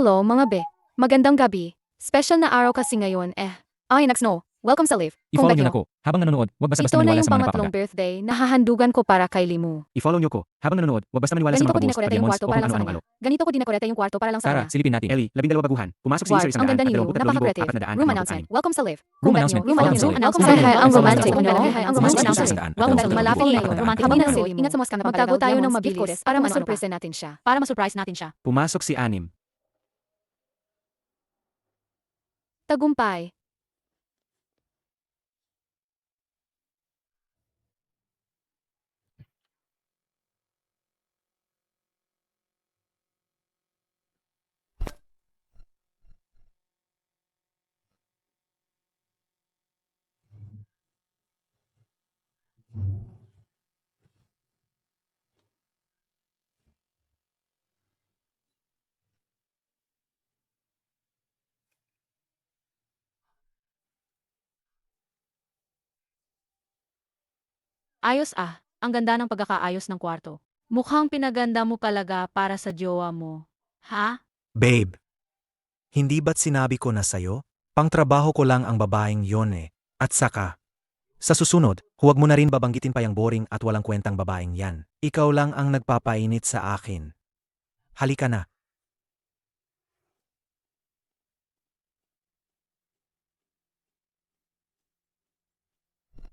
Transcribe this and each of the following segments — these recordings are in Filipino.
Hello mga be. Magandang gabi. Special na araw kasi ngayon Ay Naksno, welcome sa live. Kung I-follow ba't niyo nyo? na ko. Habang nanonood, huwag basta-basta Ito na maniwala yung sa mga pangatlong nagpapaga. birthday na hahandugan ko para kay Limu. I-follow niyo ko. Habang nanonood, huwag basta maniwala sa Ganito mga ko pabuhos, dinakoreta yung pag-lemons kwarto o para kung lang sa ano-anong kanya. alo. Ganito ko dinakoreta yung kwarto para lang sa Tara, kanya. silipin natin. Ellie, 12 baguhan. Pumasok sa Ward, user ang ganda at ninyo, 23,456. napaka-creative. Room announcement. Welcome sa live. Room Kung ba't announcement. nyo, Welcome sa room live. announcement. Welcome sa Hi, ang live. romantic Welcome nyo. sa live. Ang Pumasok romantic sa user announcement. at Welcome sa 23,456. malapit na yun. Habang nanonood, Welcome. ingat sa mga scam na pagtago tayo ng mabilis para masurprise natin siya. Para masurprise natin siya. Pumasok si Anim. Tagumpay. Ayos ah, ang ganda ng pagkakaayos ng kwarto. Mukhang pinaganda mo talaga para sa jowa mo. Ha? Babe, hindi ba't sinabi ko na sa'yo? Pangtrabaho ko lang ang babaeng yon eh. At saka, sa susunod, huwag mo na rin babanggitin pa yung boring at walang kwentang babaeng yan. Ikaw lang ang nagpapainit sa akin. Halika na.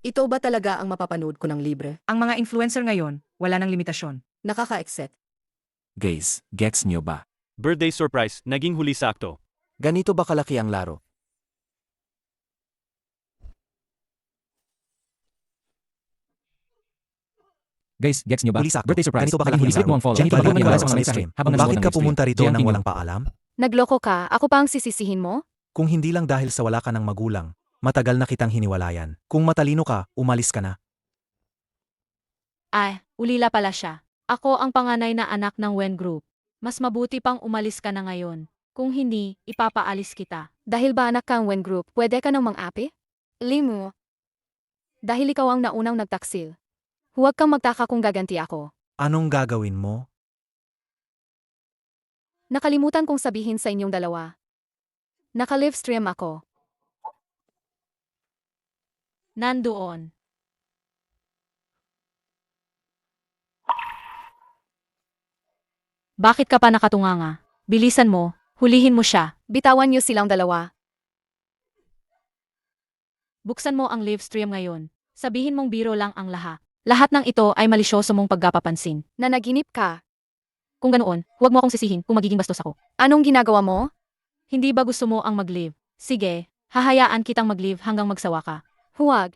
Ito ba talaga ang mapapanood ko ng libre? Ang mga influencer ngayon, wala ng limitasyon. Nakaka-exit. Guys, gets niyo ba? Birthday surprise, naging huli sakto. Ganito ba kalaki ang laro? Guys, gets niyo ba? Huli sakto. Birthday surprise. Ganito ba Naging kalaki huli ang slip mo ang laro? follow. Diyan Hindi pa palagi maniwala ang sa mga live mensahe. stream. Habang nanonood Bakit ng ka live stream. pumunta rito Jiang nang King walang paalam? Nagloko ka, ako pa ang sisisihin mo? Kung hindi lang dahil sa wala ka ng magulang, matagal na kitang hiniwalayan. Kung matalino ka, umalis ka na. Ay, ulila pala siya. Ako ang panganay na anak ng Wen Group. Mas mabuti pang umalis ka na ngayon. Kung hindi, ipapaalis kita. Dahil ba anak kang Wen Group, pwede ka nang mang-api? Limu. Dahil ikaw ang naunang nagtaksil. Huwag kang magtaka kung gaganti ako. Anong gagawin mo? Nakalimutan kong sabihin sa inyong dalawa. Naka-livestream ako. Nandoon. Bakit ka pa nakatunganga? Bilisan mo, hulihin mo siya. Bitawan niyo silang dalawa. Buksan mo ang live stream ngayon. Sabihin mong biro lang ang lahat. Lahat ng ito ay malisyoso mong pagkapapansin. Nanaginip ka. Kung ganoon, huwag mo akong sisihin kung magiging bastos ako. Anong ginagawa mo? Hindi ba gusto mo ang mag-live? Sige, hahayaan kitang mag-live hanggang magsawa ka. Huwag.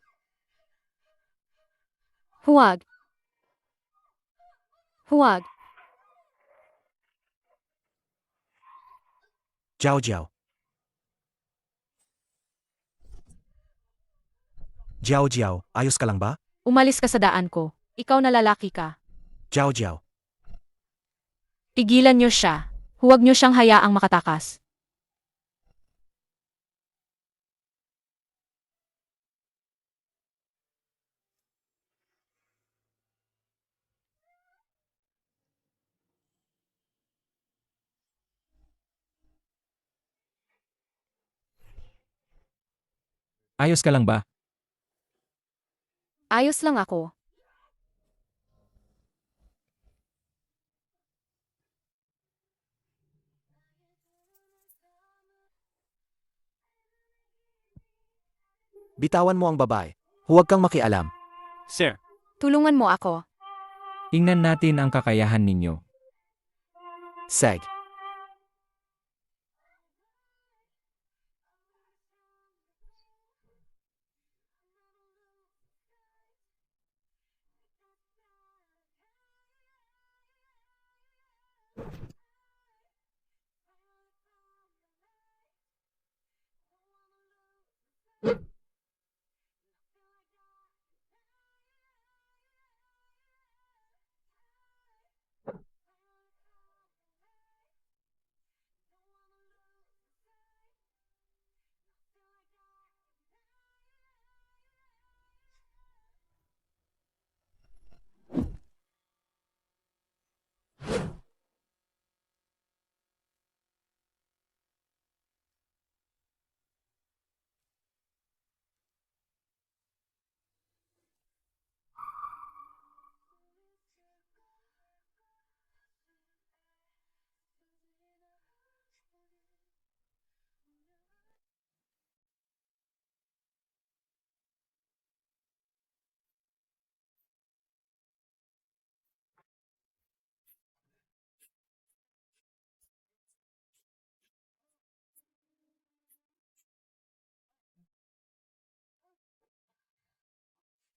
Huwag. Huwag. Jiao Jiao. Jiao Jiao, ayos ka lang ba? Umalis ka sa daan ko. Ikaw na lalaki ka. Jiao Jiao. Pigilan niyo siya. Huwag niyo siyang hayaang makatakas. Ayos ka lang ba? Ayos lang ako. Bitawan mo ang babae. Huwag kang makialam. Sir, Tulungan mo ako. Tingnan natin ang kakayahan ninyo. Seg.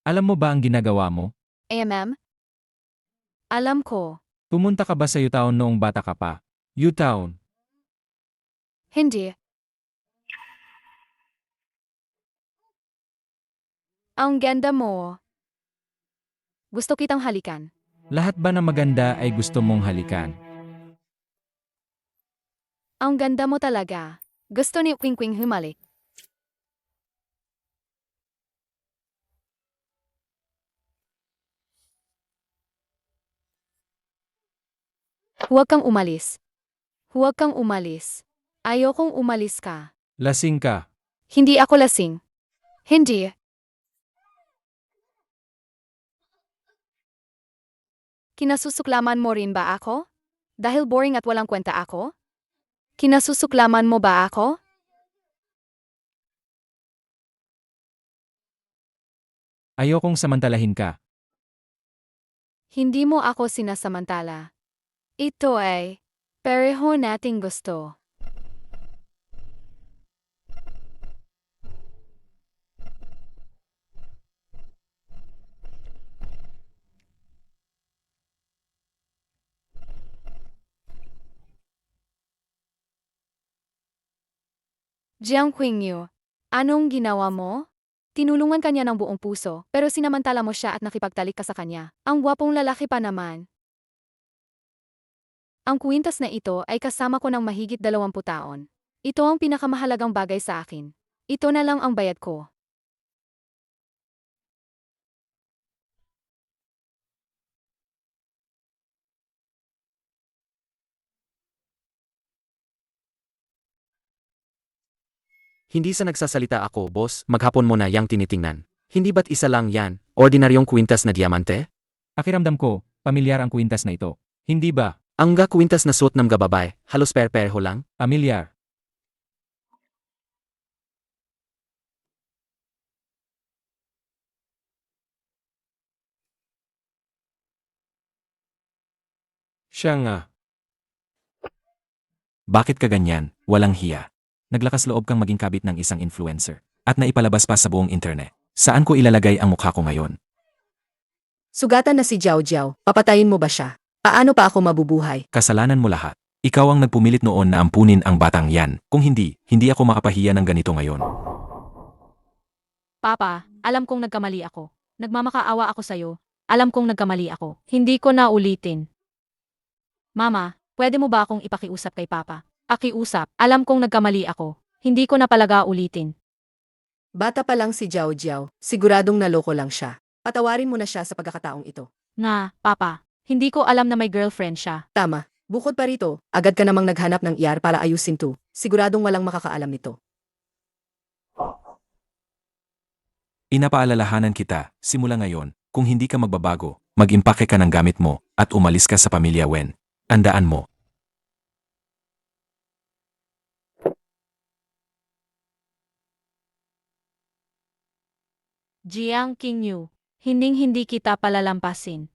Alam mo ba ang ginagawa mo? AMM? Alam ko. Pumunta ka ba sa U-Town noong bata ka pa? U-Town. Hindi. Ang ganda mo. Gusto kitang halikan. Lahat ba na maganda ay gusto mong halikan? Ang ganda mo talaga. Gusto ni Quing Quing humalik. Huwag kang umalis. Huwag kang umalis. Ayokong umalis ka. Lasing ka. Hindi ako lasing. Hindi. Kinasusuklaman mo rin ba ako? Dahil boring at walang kwenta ako? Kinasusuklaman mo ba ako? Ayokong samantalahin ka. Hindi mo ako sinasamantala. Ito ay pareho nating gusto. Jiang Qingyu, anong ginawa mo? Tinulungan kanya ng buong puso, pero sinamantala mo siya at nakipagtalik ka sa kanya. Ang gwapong lalaki pa naman. Ang kwintas na ito ay kasama ko ng mahigit 20 taon. Ito ang pinakamahalagang bagay sa akin. Ito na lang ang bayad ko. Hindi sa nagsasalita ako, boss, maghapon mo na yang tinitingnan. Hindi ba't isa lang yan, ordinaryong kwintas na diamante? Pakiramdam ko, pamilyar ang kwintas na ito. Hindi ba? Ang kwintas na suot ng gababay, halos perpeho lang? Pamilyar. Siya nga. Bakit ka ganyan? Walang hiya. Naglakas loob kang maging kabit ng isang influencer. At naipalabas pa sa buong internet. Saan ko ilalagay ang mukha ko ngayon? Sugatan na si Jiao Jiao. Papatayin mo ba siya? Paano pa ako mabubuhay? Kasalanan mo lahat. Ikaw ang nagpumilit noon na ampunin ang batang yan. Kung hindi, hindi ako makapahiya ng ganito ngayon. Papa, alam kong nagkamali ako. Nagmamakaawa ako sa'yo. Alam kong nagkamali ako. Hindi ko na ulitin. Mama, pwede mo ba akong ipakiusap kay Papa? Akiusap, alam kong nagkamali ako. Hindi ko na palaga ulitin. Bata pa lang si Jiao Jiao. Siguradong naloko lang siya. Patawarin mo na siya sa pagkakataong ito. Nga, Papa, hindi ko alam na may girlfriend siya. Tama. Bukod pa rito, agad ka namang naghanap ng iyar para ayusin to. Siguradong walang makakaalam nito. Inapaalalahanan kita, simula ngayon, kung hindi ka magbabago, mag-impake ka ng gamit mo, at umalis ka sa pamilya Wen. Tandaan mo. Jiang Qingyu, hinding-hindi kita palalampasin.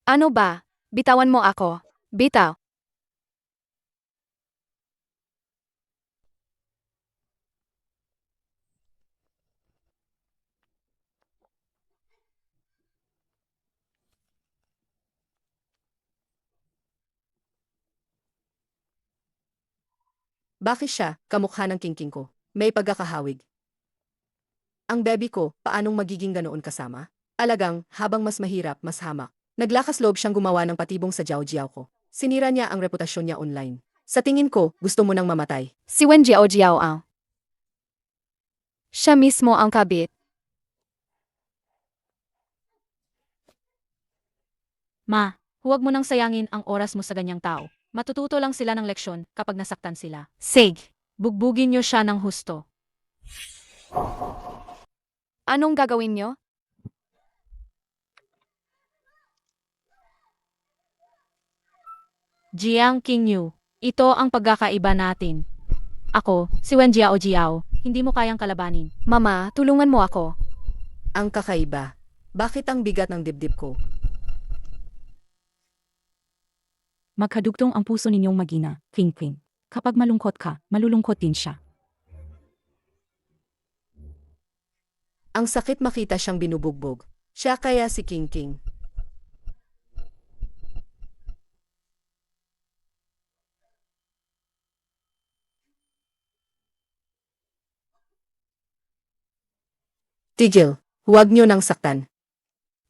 Ano ba? Bitawan mo ako. Bitaw. Bakit siya, kamukha ng kingking ko? May pagkakahawig. Ang baby ko, paanong magiging ganoon kasama? Alagang, habang mas mahirap, mas hamak. Naglakas loob siyang gumawa ng patibong sa Jiao Jiao ko. Sinira niya ang reputasyon niya online. Sa tingin ko, gusto mo nang mamatay. Si Wen Jiao Jiao ang. Siya mismo ang kabit. Ma, huwag mo nang sayangin ang oras mo sa ganyang tao. Matututo lang sila ng leksyon kapag nasaktan sila. Sig, bugbugin niyo siya ng husto. Anong gagawin niyo? Jiang Qingyu, ito ang pagkakaiba natin. Ako, si Wen Jiao Jiao, hindi mo kayang kalabanin. Mama, tulungan mo ako. Ang kakaiba. Bakit ang bigat ng dibdib ko? Magkadugtong ang puso ninyong magina, Quing Quing. Kapag malungkot ka, malulungkot din siya. Ang sakit makita siyang binubugbog. Siya kaya si King King. Tigil, huwag niyo nang saktan.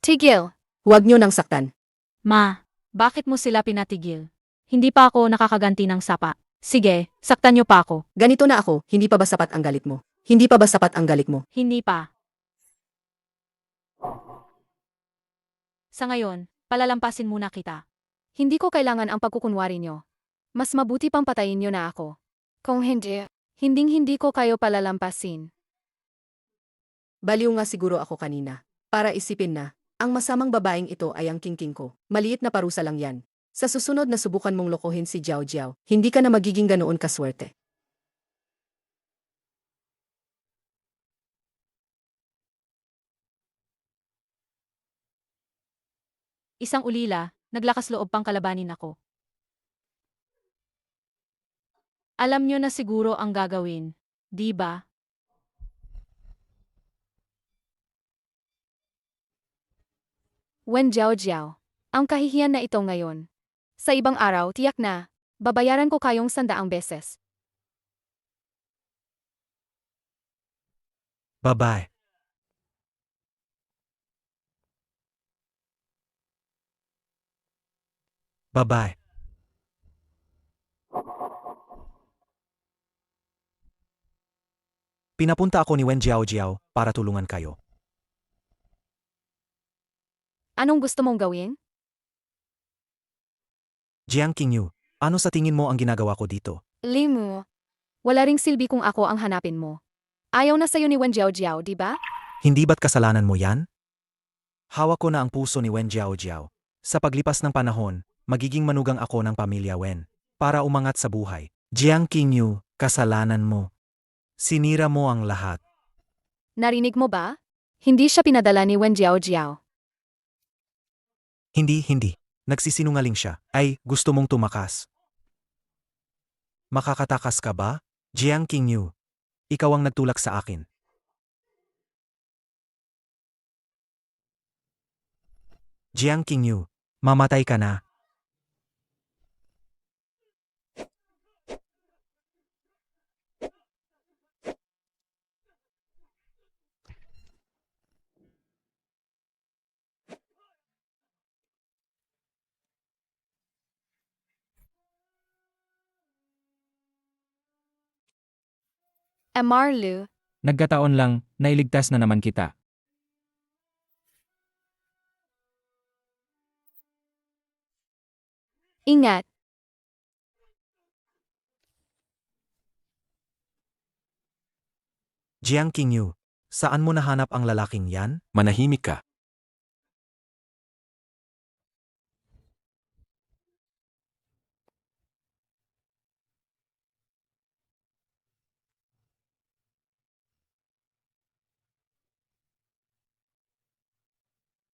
Tigil! Huwag niyo nang saktan. Ma, bakit mo sila pinatigil? Hindi pa ako nakakaganti ng sapa. Sige, saktan niyo pa ako. Ganito na ako, hindi pa ba sapat ang galit mo? Hindi pa ba sapat ang galit mo? Hindi pa. Sa ngayon, palalampasin muna kita. Hindi ko kailangan ang pagkukunwari niyo. Mas mabuti pang patayin niyo na ako. Kung hindi, hinding-hindi ko kayo palalampasin. Baliw nga siguro ako kanina. Para isipin na, ang masamang babaeng ito ay ang King King ko. Maliit na parusa lang yan. Sa susunod na subukan mong lokohin si Jiao Jiao, hindi ka na magiging ganoon kaswerte. Isang ulila, naglakas loob pang kalabanin ako. Alam niyo na siguro ang gagawin, di ba? Wen Jiao Jiao. Ang kahihiyan na ito ngayon. Sa ibang araw, tiyak na, babayaran ko kayong 100 beses. Babae. Babae. Pinapunta ako ni Wen Jiao Jiao para tulungan kayo. Anong gusto mong gawin? Jiang Qingyu, ano sa tingin mo ang ginagawa ko dito? Limu. Wala ring silbi kung ako ang hanapin mo. Ayaw na sa'yo ni Wen Jiao Jiao, di ba? Hindi ba't kasalanan mo yan? Hawak ko na ang puso ni Wen Jiao Jiao. Sa paglipas ng panahon, magiging manugang ako ng pamilya Wen. Para umangat sa buhay. Jiang Qingyu, kasalanan mo. Sinira mo ang lahat. Narinig mo ba? Hindi siya pinadala ni Wen Jiao Jiao. Hindi. Nagsisinungaling siya. Ay, gusto mong tumakas. Makakatakas ka ba? Jiang Qingyu. Ikaw ang nagtulak sa akin. Jiang Qingyu, mamatay ka na. Marlu. Nagkataon lang, nailigtas na naman kita. Ingat. Jiang Qingyu, saan mo nahanap ang lalaking yan? Manahimik ka.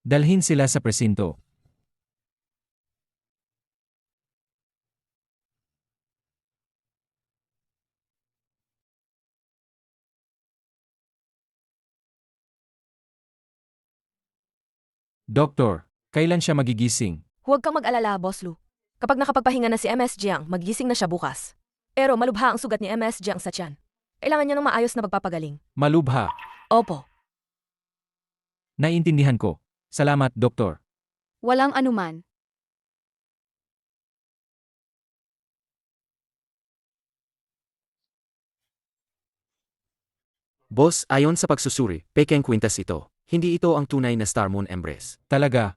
Dalhin sila sa presinto. Doktor, kailan siya magigising? Huwag kang mag-alala, Boss Lu. Kapag nakapagpahinga na si MS Jiang, magising na siya bukas. Pero malubha ang sugat ni MS Jiang sa tiyan. Kailangan niya ng maayos na pagpapagaling. Malubha. Opo. Naiintindihan ko. Salamat, Doktor. Walang anuman. Boss, ayon sa pagsusuri, pekeng kwintas ito. Hindi ito ang tunay na Star Moon Empress. Talaga.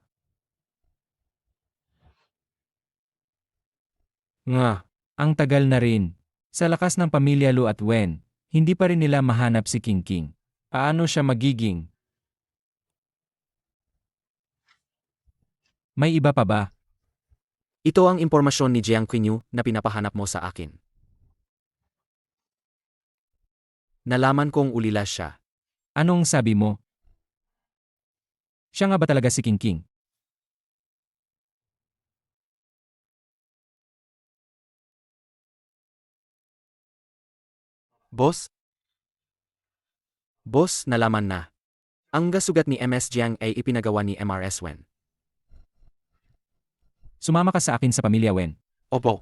Nga, ang tagal na rin. Sa lakas ng pamilya Lu at Wen, hindi pa rin nila mahanap si King King. Paano siya magiging? May iba pa ba? Ito ang impormasyon ni Jiang Qingyu na pinapahanap mo sa akin. Nalaman kong ulila siya. Anong sabi mo? Siya nga ba talaga si King King? Boss? Boss, nalaman na. Ang gasugat ni MS Jiang ay ipinagawa ni MRS Wen. Sumama ka sa akin sa pamilya Wen. Opo.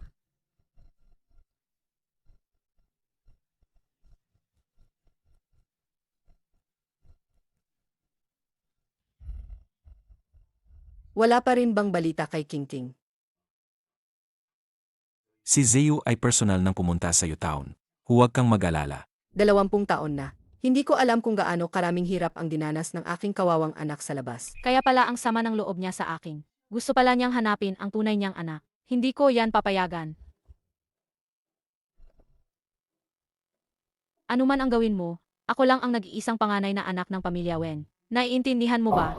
Wala pa rin bang balita kay King? Si Zeo ay personal nang pumunta sa Town. Huwag kang mag-alala. 20 taon na. Hindi ko alam kung gaano karaming hirap ang dinanas ng aking kawawang anak sa labas. Kaya pala ang sama ng loob niya sa akin. Gusto pala niyang hanapin ang tunay niyang anak. Hindi ko yan papayagan. Ano man ang gawin mo, ako lang ang nag-iisang panganay na anak ng pamilya Wen. Naiintindihan mo ba?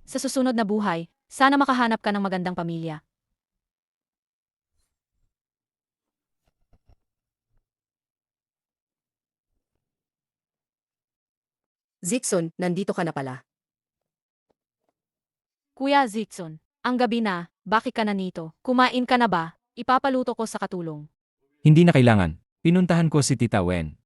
Sa susunod na buhay, sana makahanap ka ng magandang pamilya. Zixon, nandito ka na pala. Kuya Zixon, ang gabi na, bakit ka na nito? Kumain ka na ba? Ipapaluto ko sa katulong. Hindi na kailangan. Pinuntahan ko si Tita Wen.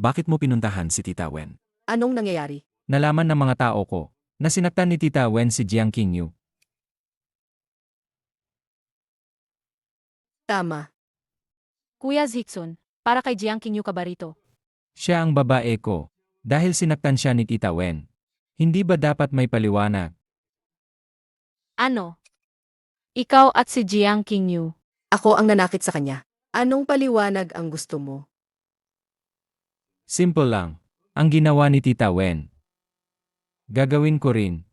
Bakit mo pinuntahan si Tita Wen? Anong nangyayari? Nalaman ng mga tao ko na sinaktan ni Tita Wen si Jiang Qingyu. Tama. Kuya Zixon, para kay Jiang Qingyu ka ba rito? Siya ang babae ko. Dahil sinaktan siya ni Tita Wen. Hindi ba dapat may paliwanag? Ano? Ikaw at si Jiang Qingyu. Ako ang nanakit sa kanya. Anong paliwanag ang gusto mo? Simple lang. Ang ginawa ni Tita Wen. Gagawin ko rin.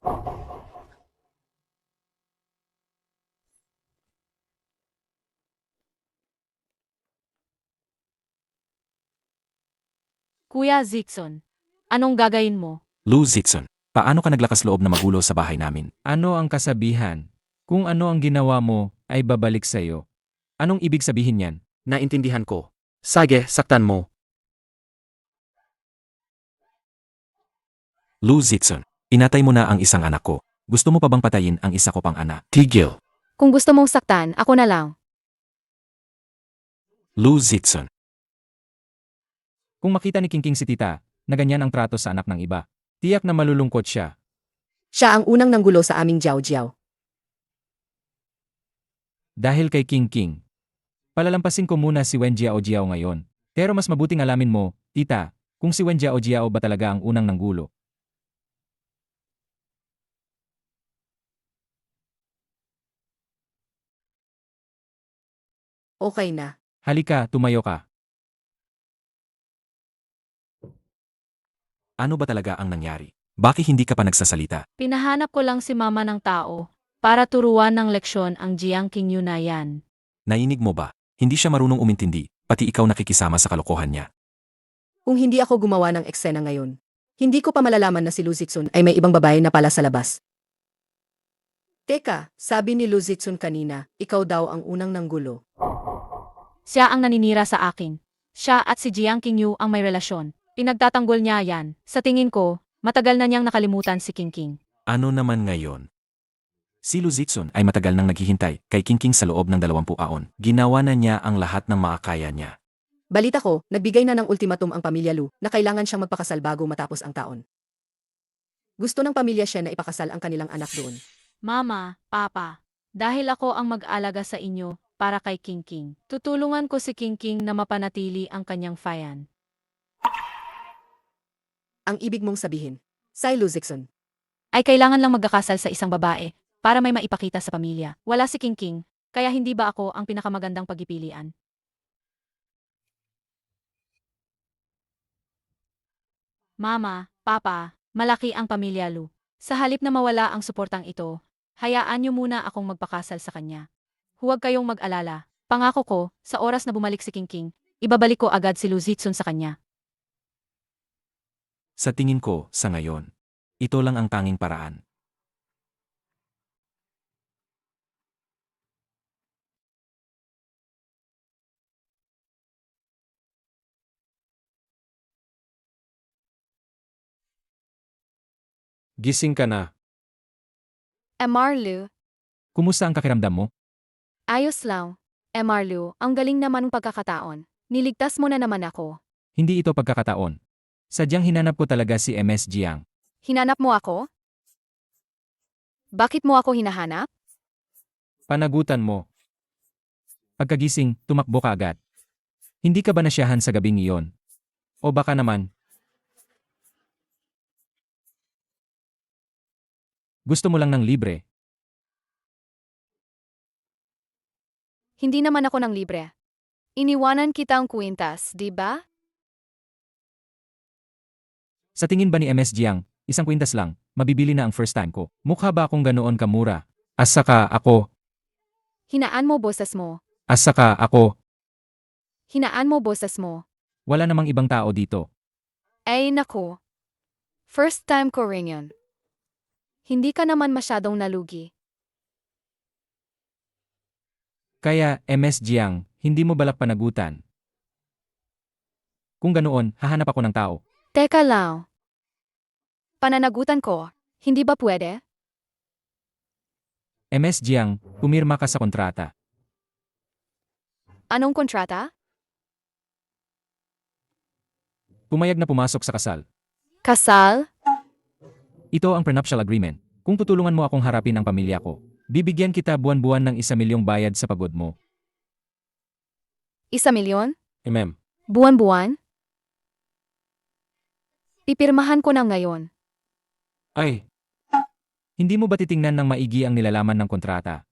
Kuya Zixon, anong gagawin mo? Lou Zixon, paano ka naglakas loob na magulo sa bahay namin? Ano ang kasabihan? Kung ano ang ginawa mo, ay babalik sa'yo. Anong ibig sabihin yan? Naintindihan ko. Sige, saktan mo. Lou Zixon, inatay mo na ang isang anak ko. Gusto mo pa bang patayin ang isa ko pang anak? Tigil. Kung gusto mong saktan, ako na lang. Lou Zixon, Kung makita ni Kingking si Tita, na ganyan ang trato sa anak ng iba, tiyak na malulungkot siya. Siya ang unang nanggulo sa aming Jiao. Dahil kay Kingking. Palalampasin ko muna si Wen Jiao ngayon. Pero mas mabuting alamin mo, Tita, kung si Wen Jiao ba talaga ang unang nanggulo. Okay na. Halika, tumayo ka. ano ba talaga ang nangyari? Bakit hindi ka pa nagsasalita? Pinahanap ko lang si mama ng tao para turuan ng leksyon ang Jiang Qingyu na yan. Nainig mo ba? Hindi siya marunong umintindi, pati ikaw nakikisama sa kalokohan niya. Kung hindi ako gumawa ng eksena ngayon, hindi ko pa malalaman na si Luzitsun ay may ibang babae na pala sa labas. Teka, sabi ni Luzitsun kanina, ikaw daw ang unang nanggulo. Siya ang naninira sa akin. Siya at si Jiang Qingyu ang may relasyon. Pinagtatanggol niya yan. Sa tingin ko, matagal na niyang nakalimutan si Kingking. Ano naman ngayon? Si Luzitsun ay matagal nang naghihintay kay Kingking sa loob ng 20 taon. Ginawa na niya ang lahat ng makakaya niya. Balita ko, nagbigay na ng ultimatum ang pamilya Lu na kailangan siyang magpakasal bago matapos ang taon. Gusto ng pamilya siya na ipakasal ang kanilang anak doon. Mama, Papa, dahil ako ang mag-alaga sa inyo para kay Kingking, tutulungan ko si Kingking na mapanatili ang kanyang fayan. Ang ibig mong sabihin, si Luzitsun. Ay kailangan lang magkakasal sa isang babae para may maipakita sa pamilya. Wala si Kingking, kaya hindi ba ako ang pinakamagandang pagpipilian? Mama, Papa, malaki ang pamilya Lu. Sa halip na mawala ang suportang ito, hayaan niyo muna akong magpakasal sa kanya. Huwag kayong mag-alala. Pangako ko, sa oras na bumalik si Kingking, ibabalik ko agad si Luzitsun sa kanya. Sa tingin ko, sa ngayon, ito lang ang tanging paraan. Gising ka na. Marlu, Kumusta ang kakiramdam mo? ayos lang. Marlo, ang galing naman ng pagkakataon. Niligtas mo na naman ako. Hindi ito pagkakataon. Sadyang hinanap ko talaga si MS Jiang. Hinanap mo ako? Bakit mo ako hinahanap? Panagutan mo. Pagkagising, tumakbo ka agad. Hindi ka ba nasyahan sa gabing iyon? O baka naman, gusto mo lang ng libre? Hindi naman ako ng libre. Iniwanan kita ang kwintas, di ba? Sa tingin ba ni MS Jiang, isang kwintas lang, mabibili na ang first time ko? Mukha ba akong ganoon kamura? Asaka ako, Hinaan mo boses mo. asaka ako, Hinaan mo boses mo. wala namang ibang tao dito. Ay naku. First time ko rin yun. Hindi ka naman masyadong nalugi. Kaya, MS Jiang, hindi mo balak panagutan. Kung ganoon, hahanap ako ng tao. Teka lang. Pananagutan ko, hindi ba pwede? MS Jiang, pumirma ka sa kontrata. Anong kontrata? Pumayag na pumasok sa kasal. Kasal? Ito ang prenuptial agreement. Kung tutulungan mo akong harapin ang pamilya ko, bibigyan kita buwan-buwan ng 1 milyong bayad sa pagod mo. 1 milyon? MM. Buwan-buwan? Pipirmahan ko na ngayon. Ay! Hindi mo ba titingnan ng maigi ang nilalaman ng kontrata?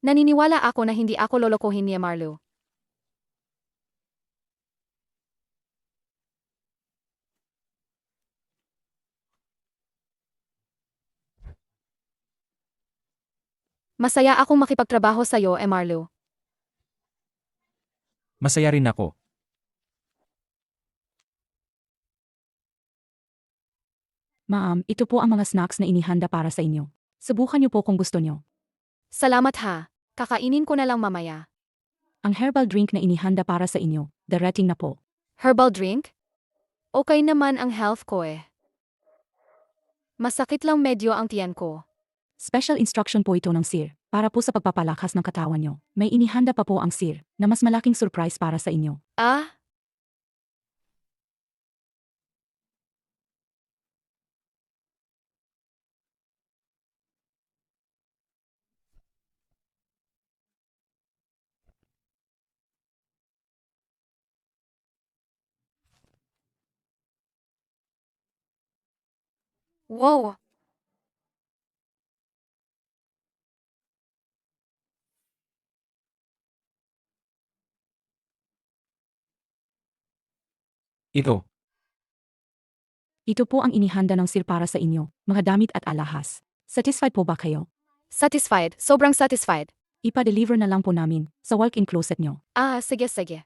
Naniniwala ako na hindi ako lolokohin ni Marlo. Masaya akong makipagtrabaho sa iyo, Marlo. Masaya rin ako. Ma'am, ito po ang mga snacks na inihanda para sa inyo. Subukan niyo po kung gusto niyo. Salamat ha. Kakainin ko na lang mamaya. Ang herbal drink na inihanda para sa inyo, darating na po. Herbal drink? Okay naman ang health ko eh. Masakit lang medyo ang tiyan ko. Special instruction po ito ng sir, para po sa pagpapalakas ng katawan niyo. May inihanda pa po ang sir, na mas malaking surprise para sa inyo. Ah? Wow! Ito. Ito po ang inihanda ng sir para sa inyo, mga damit at alahas. Satisfied po ba kayo? Satisfied. Sobrang satisfied. Ipa-deliver na lang po namin, sa walk-in closet niyo. Ah, sige sige.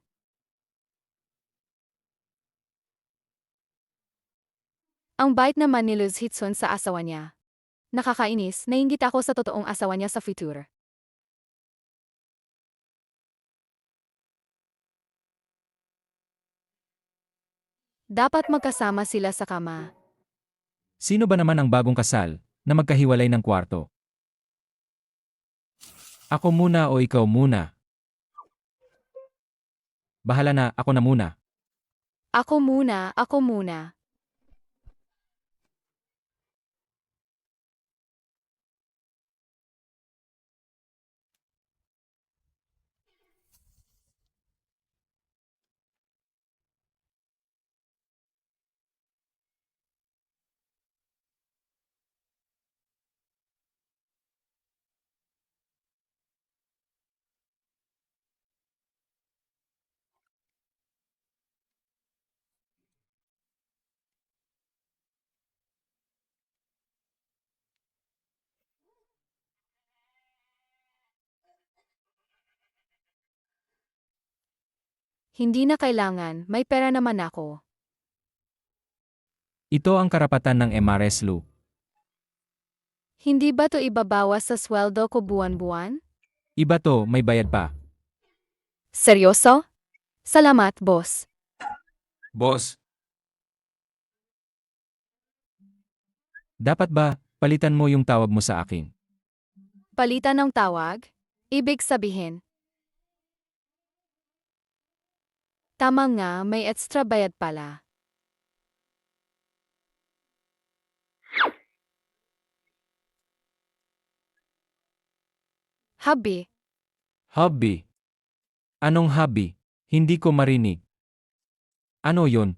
Ang bait naman ni Luz Hitsun sa asawa niya. Nakakainis, nainggit ako sa totoong asawa niya sa future. Dapat magkasama sila sa kama. Sino ba naman ang bagong kasal, na magkahiwalay ng kwarto? Ako muna o ikaw muna? Bahala na, ako na muna. Ako muna, ako muna. Hindi na kailangan, may pera naman ako. Ito ang karapatan ng MRS Lu. Hindi ba to ibabawas sa sweldo ko buwan-buwan? Iba to, may bayad pa. Seryoso? Salamat, boss. Boss. Dapat ba, palitan mo yung tawag mo sa akin? Palitan ng tawag? Ibig sabihin, Tama nga, may extra bayad pala. Hubby, Hobby. Anong hobby? Hindi ko marinig. Ano yon?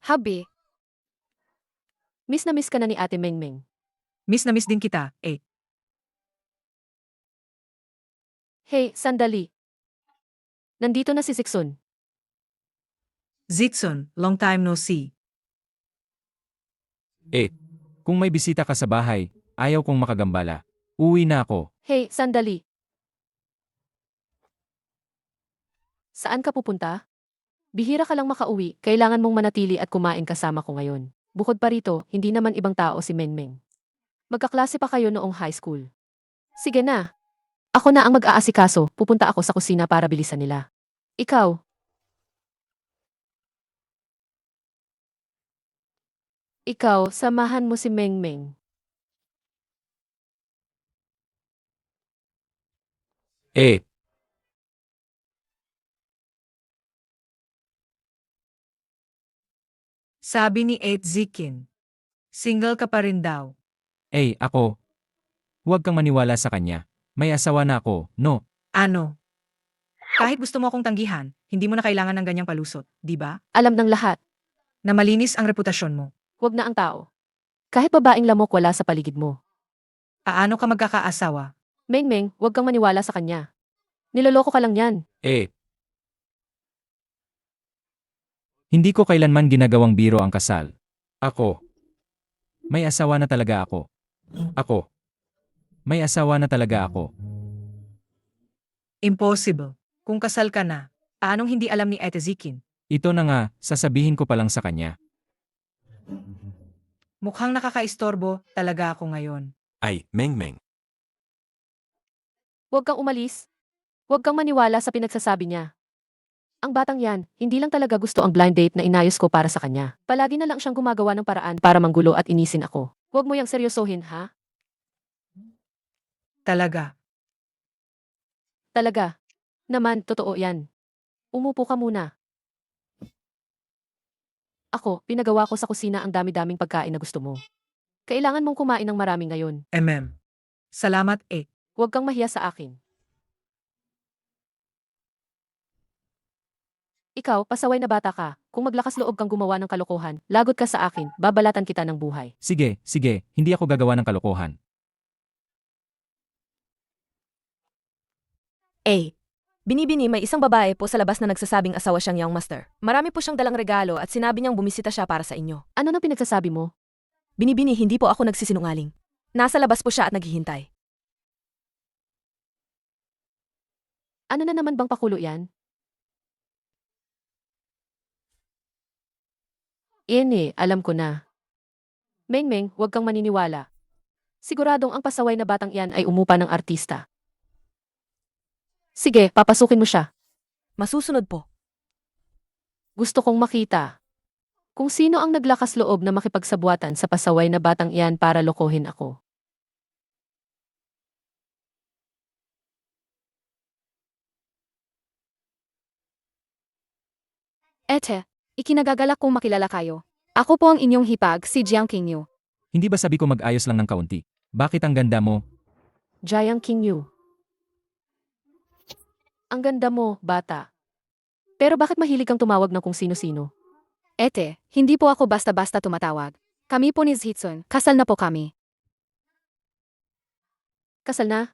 hubby, Miss na miss ka na ni Ate Mengmeng. Miss na miss din kita, eh. Hey, sandali. Nandito na si Zixun. Zitsun, long time no see. Kung may bisita ka sa bahay, ayaw kong makagambala. Uwi na ako. Hey, sandali. Saan ka pupunta? Bihira ka lang makauwi, kailangan mong manatili at kumain kasama ko ngayon. Bukod pa rito, hindi naman ibang tao si Mengmeng. Magkaklase pa kayo noong high school. Sige na. Ako na ang mag-aasikaso, pupunta ako sa kusina para bilisan nila. Ikaw. Ikaw, samahan mo si Mengmeng. Sabi ni 8 Zikin. Single ka pa rin daw. Ako. Huwag kang maniwala sa kanya. May asawa na ako, no? Ano? Kahit gusto mo akong tanggihan, hindi mo na kailangan ng ganyang palusot, di ba? Alam ng lahat, Na malinis ang reputasyon mo. huwag na ang tao. Kahit babaeng lamok wala sa paligid mo. Paano ka magkakaasawa? Mengmeng, huwag kang maniwala sa kanya. Niloloko ka lang yan. Hindi ko kailanman ginagawang biro ang kasal. Ako. May asawa na talaga ako. May asawa na talaga ako. Impossible. Kung kasal ka na, paanong hindi alam ni Ate Zikin? Ito na nga, sasabihin ko pa lang sa kanya. Mukhang nakakaistorbo talaga ako ngayon. Ay, Mengmeng. Huwag kang umalis. Huwag kang maniwala sa pinagsasabi niya. Ang batang yan, hindi lang talaga gusto ang blind date na inayos ko para sa kanya. Palagi na lang siyang gumagawa ng paraan para manggulo at inisin ako. Huwag mo yang seryosohin, ha? Talaga. Talaga. Naman, totoo yan. Umupo ka muna. Ako, pinagawa ko sa kusina ang dami-daming pagkain na gusto mo. Kailangan mong kumain ng marami ngayon. Salamat, 8. Huwag kang mahiya sa akin. Ikaw, pasaway na bata ka. Kung maglakas loob kang gumawa ng kalokohan, lagot ka sa akin, babalatan kita ng buhay. Sige, hindi ako gagawa ng kalokohan. Binibini may isang babae po sa labas na nagsasabing asawa siyang young master. Marami po siyang dalang regalo at sinabi niyang bumisita siya para sa inyo. Ano nang pinagsasabi mo? Binibini, hindi po ako nagsisinungaling. Nasa labas po siya at naghihintay. Ano na naman bang pakulo yan? Alam ko na. Mengmeng, huwag kang maniniwala. Siguradong ang pasaway na batang iyan ay umupa ng artista. Sige, papasukin mo siya. Masusunod po. Gusto kong makita kung sino ang naglakas loob na makipagsabuatan sa pasaway na batang iyan para lokohin ako. Ete, ikinagagalak kong makilala kayo. Ako po ang inyong hipag, si Jiang Qingyu. Hindi ba sabi ko mag-ayos lang ng kaunti? Bakit ang ganda mo? Jiang Qingyu. Ang ganda mo, bata. Pero bakit mahilig kang tumawag ng kung sino-sino? Ete, hindi po ako basta-basta tumatawag. Kami po ni Zhitsun, kasal na po kami. Kasal na?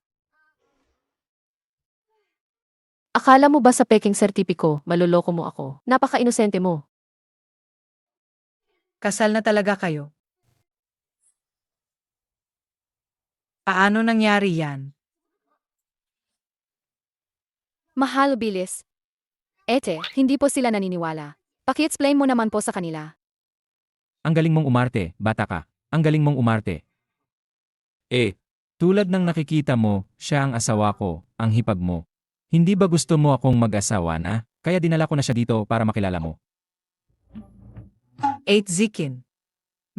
Akala mo ba sa peking sertipiko, maloloko mo ako? Napaka-inosente mo. Kasal na talaga kayo. Paano nangyari yan? Mahal, bilis. Ete, hindi po sila naniniwala. Paki-explain mo naman po sa kanila. Ang galing mong umarte, bata ka. Ang galing mong umarte. Tulad ng nakikita mo, siya ang asawa ko, ang hipag mo. Hindi ba gusto mo akong mag-asawa na? Kaya dinala ko na siya dito para makilala mo. 8 Zikin.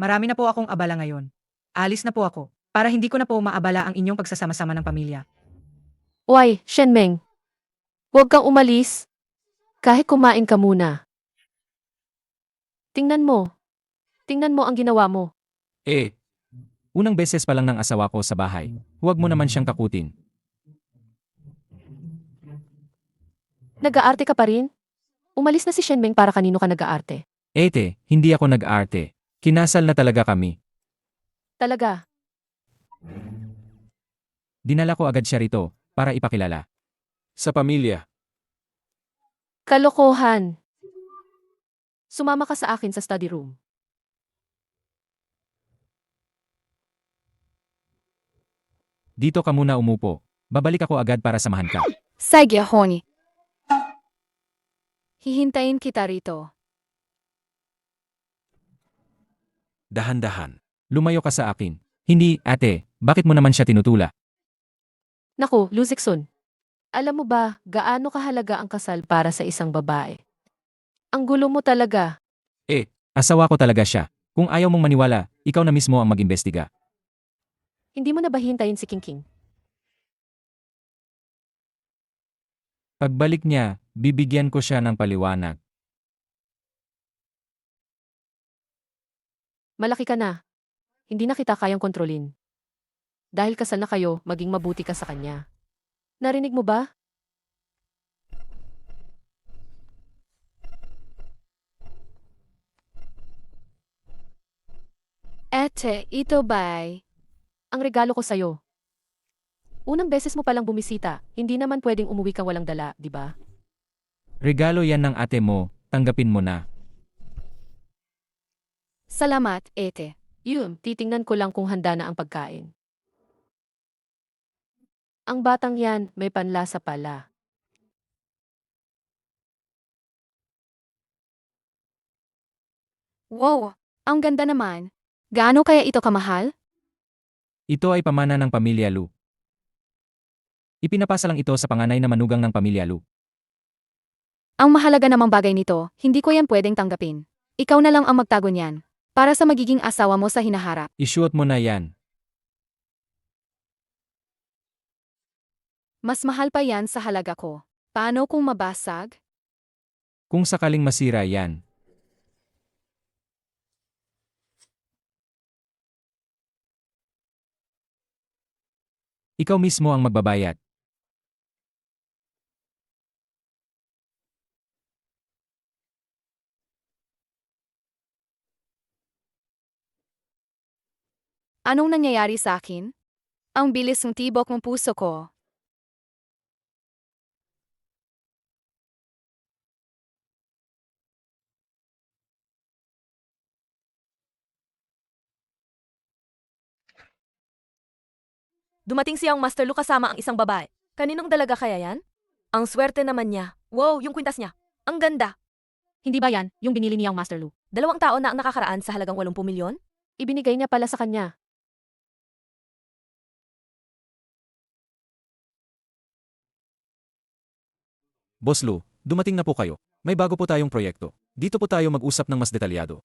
Marami na po akong abala ngayon. Alis na po ako, para hindi ko na po maabala ang inyong pagsasama-sama ng pamilya. Shenmeng. Huwag kang umalis. Kahit kumain ka muna. Tingnan mo. Tingnan mo ang ginawa mo. Unang beses pa lang ng asawa ko sa bahay. Huwag mo naman siyang kakutin. Nag-aarte ka pa rin? Umalis na si Shenmeng para kanino ka nag-aarte. Hindi ako nag-arte. Kinasal na talaga kami. Talaga. Dinala ko agad siya rito para ipakilala. Sa pamilya. Kalokohan. Sumama ka sa akin sa study room. Dito ka muna umupo. Babalik ako agad para samahan ka. Sige, honey. Hihintayin kita rito. Dahan-dahan. Lumayo ka sa akin. Hindi, ate. Bakit mo naman siya tinutula? Naku, Luzikson. Alam mo ba, gaano kahalaga ang kasal para sa isang babae? Ang gulo mo talaga. Asawa ko talaga siya. Kung ayaw mong maniwala, ikaw na mismo ang mag-imbestiga. Hindi mo na ba hintayin si Kingking? Pagbalik niya, bibigyan ko siya ng paliwanag. Malaki ka na. Hindi na kita kayang kontrolin. Dahil kasal na kayo, maging mabuti ka sa kanya. Narinig mo ba? Ete, ito ba'y? Ang regalo ko sa'yo. Unang beses mo palang bumisita, hindi naman pwedeng umuwi kang walang dala, di ba? Regalo yan ng ate mo, tanggapin mo na. Salamat, Ete. Yun, titingnan ko lang kung handa na ang pagkain. Ang batang yan, may panlasa pala. Wow, ang ganda naman. Gaano kaya ito kamahal? Ito ay pamana ng pamilya Lu. Ipinapasa lang ito sa panganay na manugang ng pamilya Lu. Ang mahalaga namang bagay nito, hindi ko yan pwedeng tanggapin. Ikaw na lang ang magtago niyan. Para sa magiging asawa mo sa hinaharap. Isuot mo na yan. Mas mahal pa yan sa halaga ko. Paano kung mabasag? Kung sakaling masira yan. Ikaw mismo ang magbabayad. Anong nangyayari sa akin? Ang bilis ng tibok ng puso ko. Dumating siyang Master Lu kasama ang isang babae. Kaninong dalaga kaya yan? Ang swerte naman niya. Wow, yung kwintas niya. Ang ganda. Hindi ba yan yung binili niyang Master Lu? 2 taon na ang nakakaraan sa halagang 80 milyon? Ibinigay niya pala sa kanya. Boss Lu, dumating na po kayo. May bago po tayong proyekto. Dito po tayo mag-usap ng mas detalyado.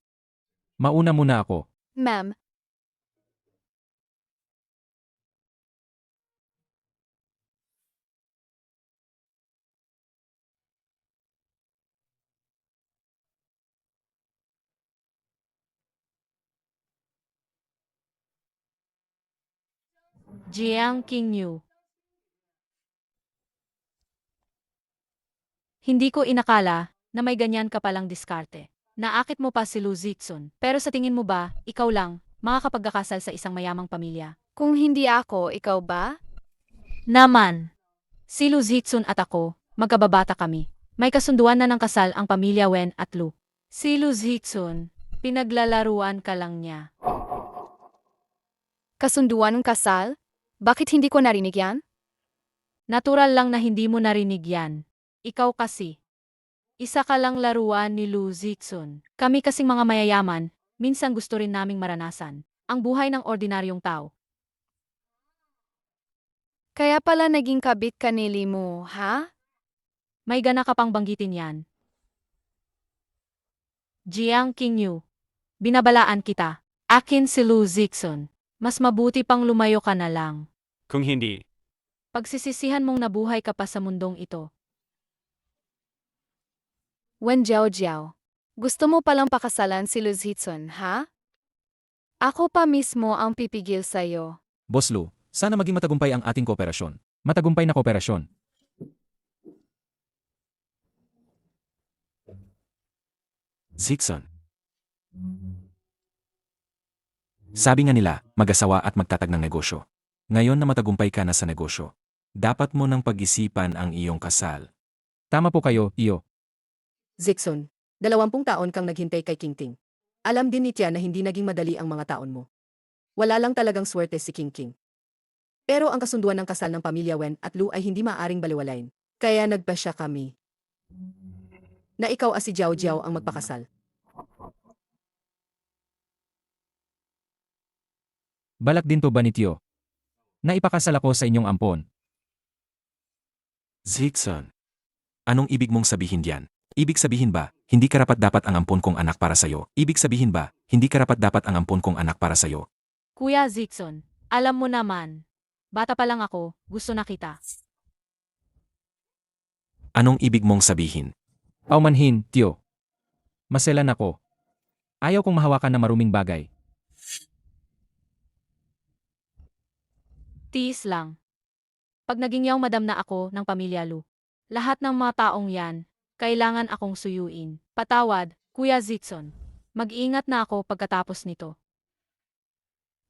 Mauna muna ako. Ma'am, Jiang Qingyu. Hindi ko inakala na may ganyan ka palang diskarte. Naakit mo pa si Lu Zixun. Pero sa tingin mo ba, ikaw lang, makakapagkakasal sa isang mayamang pamilya? kung hindi ako, ikaw ba? Naman. Si Lu Zixun at ako, magkababata kami. May kasunduan na ng kasal ang pamilya Wen at Lu. Si Lu Zixun, pinaglalaruan ka lang niya. Kasunduan ng kasal? Bakit hindi ko narinig yan? Natural lang na hindi mo narinig yan. Ikaw kasi. Isa ka lang laruan ni Lu Zixun. Kami kasing mga mayayaman, minsan gusto rin naming maranasan ang buhay ng ordinaryong tao. Kaya pala naging kabit ka ni Limu, ha? May gana ka pang banggitin yan. Jiang Qingyu. Binabalaan kita. Akin si Lu Zixun. Mas mabuti pang lumayo ka na lang. Kung hindi, Pagsisisihan mong nabuhay ka pa sa mundong ito. Wen Jiao. Gusto mo palang pakasalan si Luz Hitsun, ha? Ako pa mismo ang pipigil sa'yo. Boss Lu, sana maging matagumpay ang ating kooperasyon. Matagumpay na kooperasyon. Zixon. Sabi nga nila, mag-asawa at magtatag ng negosyo. Ngayon na matagumpay ka na sa negosyo, dapat mo nang pag-isipan ang iyong kasal. Tama po kayo, Iyo. Zixon, 20 taon kang naghintay kay King. Alam din ni Tia na hindi naging madali ang mga taon mo. Wala lang talagang swerte si King. Pero ang kasunduan ng kasal ng pamilya Wen at Lu ay hindi maaring baliwalain. Kaya nagpasya kami na ikaw at si Jiao ang magpakasal. Balak din to ba ni Tio? Naipakasal ako sa inyong ampon. Zixon. Anong ibig mong sabihin diyan? Ibig sabihin ba, hindi karapat-dapat ang ampon kong anak para sa'yo? Ibig sabihin ba, hindi karapat-dapat ang ampon kong anak para sa'yo? Kuya Zixon, alam mo naman. Bata pa lang ako, gusto na kita. Anong ibig mong sabihin? Paumanhin, Tio. Maselan ako. Ayaw kong mahawakan ng maruming bagay. Tiis lang. Pag naging yaw madam na ako ng pamilya Lu, lahat ng mga taong yan, kailangan akong suyuin. Patawad, Kuya Zixon. Mag-ingat na ako pagkatapos nito.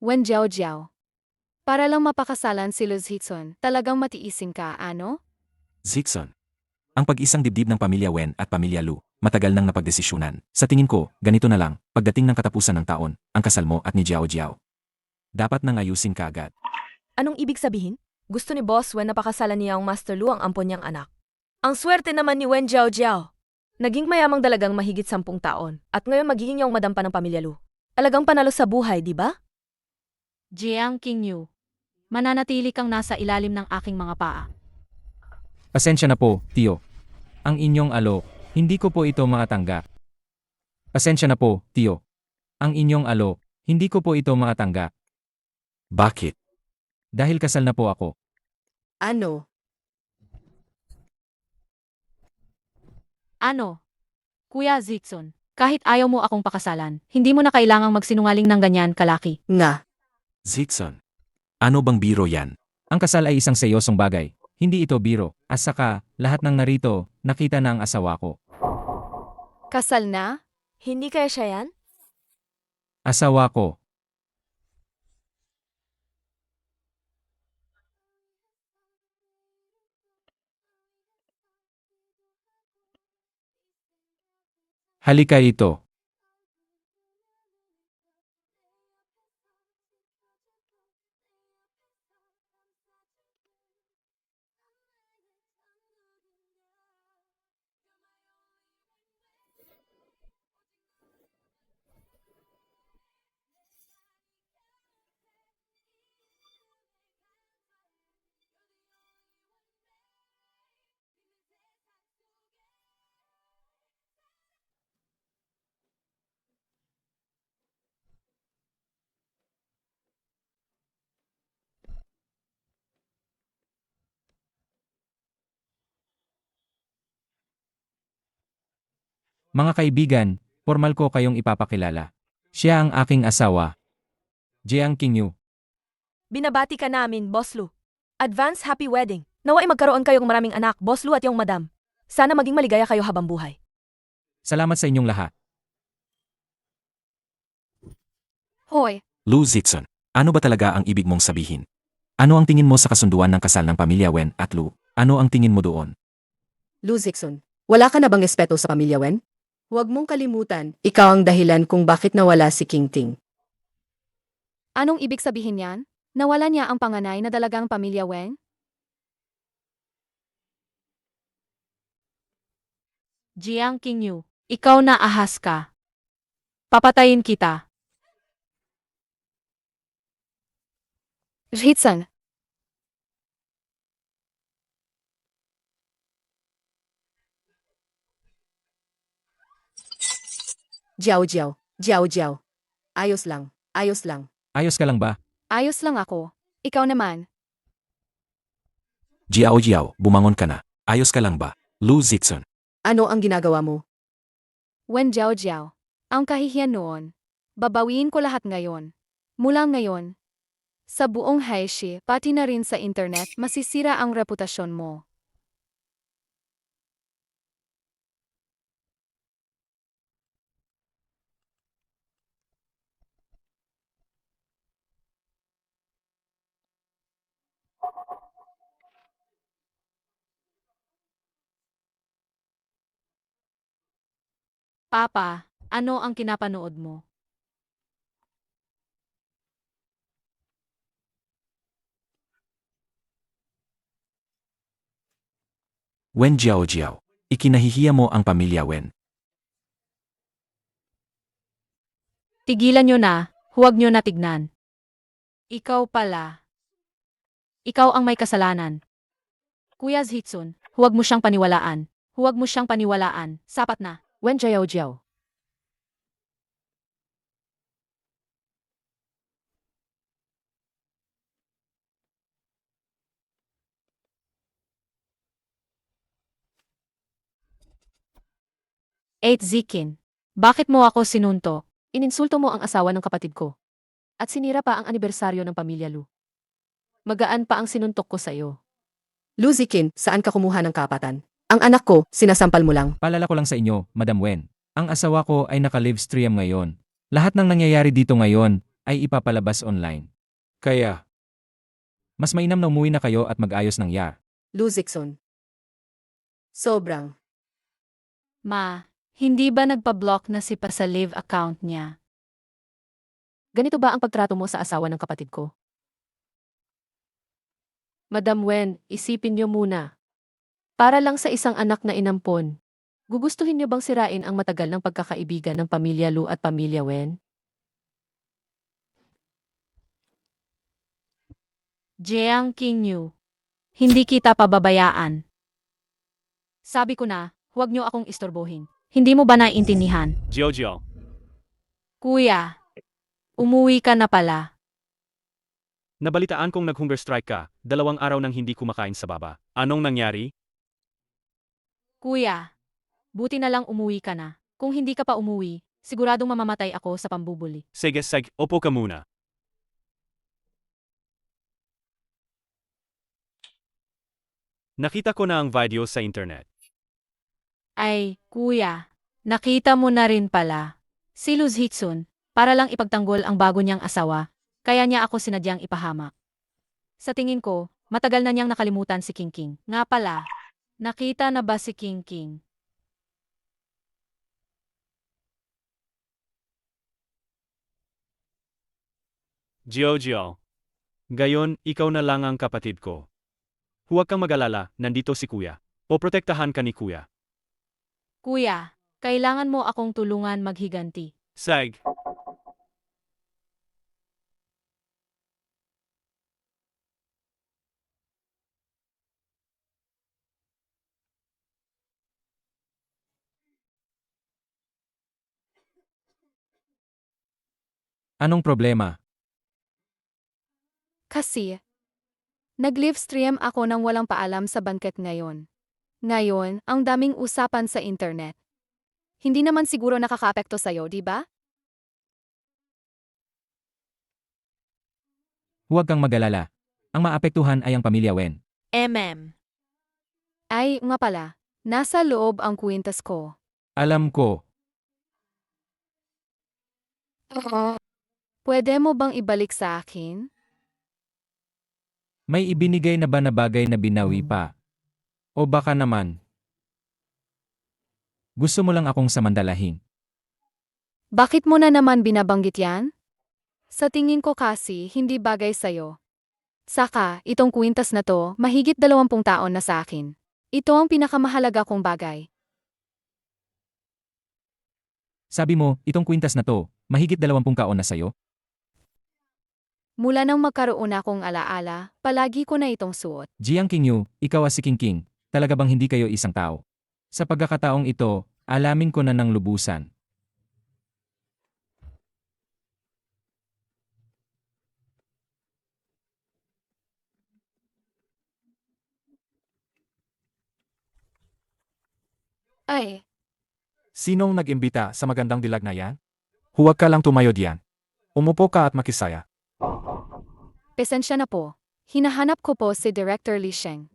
Wen Jiao. Para lang mapakasalan si Luz Hitsun, talagang matiisin ka, ano? Zixon. Ang pag-isang dibdib ng pamilya Wen at pamilya Lu, matagal nang napagdesisyonan. Sa tingin ko, ganito na lang, pagdating ng katapusan ng taon, ang kasal mo at ni Jiao. Dapat nang ayusin ka agad. Anong ibig sabihin? Gusto ni Boss Wen na pakasalan niya ang Master Lu ang ampon niyang anak. Ang swerte naman ni Wen Jiao. Naging mayamang dalagang mahigit 10 taon at ngayon magiging yung madam pa ng pamilya Lu. Talagang panalo sa buhay, di ba? Jiang Qingyu. Mananatili kang nasa ilalim ng aking mga paa. Pasensya na po, Tio. Ang inyong alok, hindi ko po ito makatanggap. Pasensya na po, Tio. Ang inyong alok, hindi ko po ito makatanggap. Bakit? Dahil kasal na po ako. Ano? Ano? Kuya Zixon, kahit ayaw mo akong pakasalan, hindi mo na kailangang magsinungaling ng ganyan, kalaki. Nga. Zixon. Ano bang biro yan? Ang kasal ay isang seryosong bagay. Hindi ito biro. At saka, lahat ng narito, nakita na ang asawa ko. Kasal na? Hindi kaya siya yan? Asawa ko. Halika rito. Mga kaibigan, formal ko kayong ipapakilala. Siya ang aking asawa. Jiang Qingyu. Binabati ka namin, Boss Lu. Advance happy wedding. Naway magkaroon kayong maraming anak, Boss Lu at yung madam. Sana maging maligaya kayo habang buhay. Salamat sa inyong lahat. Hoy, Lu Zixon. Ano ba talaga ang ibig mong sabihin? Ano ang tingin mo sa kasunduan ng kasal ng pamilya Wen at Lu? Ano ang tingin mo doon? Lu Zixon, wala ka na bang respeto sa pamilya Wen? Huwag mong kalimutan, ikaw ang dahilan kung bakit nawala si King. anong ibig sabihin yan? Nawala niya ang panganay na dalagang pamilya Wen? Jiang Qingyu, ikaw na ahas ka. Papatayin kita. Hitsun. Jiao. Ayos lang. Ayos ka lang ba? Ayos lang ako. Ikaw naman. Jiao, bumangon ka na. Ayos ka lang ba? Lu Zixon. Ano ang ginagawa mo? Wen Jiao Jiao. Ang kahihiyan noon. Babawiin ko lahat ngayon. Mula ngayon. Sa buong Haishi, pati na rin sa internet, masisira ang reputasyon mo. Papa, ano ang kinapanood mo? Wen Jiao Jiao. Ikinahihiya mo ang pamilya Wen. Tigilan nyo na, huwag nyo na tignan. Ikaw pala. Ikaw ang may kasalanan. Kuya Zhitsun, huwag mo siyang paniwalaan. Huwag mo siyang paniwalaan. Sapat na. Wen Jiao Jiao. Eight Zikin. Bakit mo ako sinunto? Ininsulto mo ang asawa ng kapatid ko. At sinira pa ang anibersaryo ng pamilya Lu. Magaan pa ang sinuntok ko sa iyo. Luzikin, saan ka kumuha ng kapatan? Ang anak ko, sinasampal mo lang. Paalala ko lang sa inyo, Madam Wen. Ang asawa ko ay naka-livestream ngayon. Lahat ng nangyayari dito ngayon ay ipapalabas online. Kaya, mas mainam na umuwi na kayo at mag-ayos ng yar. Luzikson. Sobrang. Ma, hindi ba nagpa-block na si Pa sa live account niya? Ganito ba ang pagtrato mo sa asawa ng kapatid ko? Madam Wen, isipin niyo muna. Para lang sa isang anak na inampon. Gugustuhin niyo bang sirain ang matagal ng pagkakaibigan ng pamilya Lu at pamilya Wen? Jiang Qingyu. Hindi kita pababayaan. Sabi ko na, huwag niyo akong istorbohin. Hindi mo ba naiintindihan? Jiao Jiao. Kuya, umuwi ka na pala. Nabalitaan kong nag-hunger strike ka, 2 araw nang hindi kumakain sa baba. Anong nangyari? Kuya, buti na lang umuwi ka na. Kung hindi ka pa umuwi, siguradong mamamatay ako sa pambubuli. Sige, opo ka muna. Nakita ko na ang video sa internet. Ay, kuya, nakita mo na rin pala. Si Luz Hitsun, para lang ipagtanggol ang bago niyang asawa, kaya niya ako sinadyang ipahamak. Sa tingin ko, matagal na niyang nakalimutan si King King. Nga pala, nakita na ba si King King? Jiao Jiao. Gayon, ikaw na lang ang kapatid ko. Huwag kang mag-alala, nandito si kuya. Poprotektahan ka ni kuya. Kuya, kailangan mo akong tulungan maghiganti. Sag. Anong problema? Kasi, nag-livestream ako nang walang paalam sa banket ngayon. Ngayon, ang daming usapan sa internet. Hindi naman siguro nakakaapekto sa'yo, di ba? Huwag kang mag-alala. Ang maapektuhan ay ang pamilya Wen. Ay, nga pala. Nasa loob ang kwintas ko. Alam ko, Pwede mo bang ibalik sa akin? may ibinigay na ba na bagay na binawi pa? O baka naman, gusto mo lang akong samandalahin? Bakit mo na naman binabanggit yan? Sa tingin ko kasi, hindi bagay sa'yo. Saka, itong kwintas na to, mahigit 20 taon na sa akin. Ito ang pinakamahalaga kong bagay. Sabi mo, itong kwintas na to, mahigit 20 kaon na sayo? Mula nang magkaroon akong alaala, palagi ko na itong suot. Jiang Qingyu, ikaw si King King, talaga bang hindi kayo isang tao? Sa pagkakataong ito, alamin ko na ng lubusan. Ay, Sinong nag-imbita sa magandang dilag na yan? Huwag ka lang tumayo diyan. Umupo ka at makisaya. Pasensya na po. Hinahanap ko po si Director Li Sheng.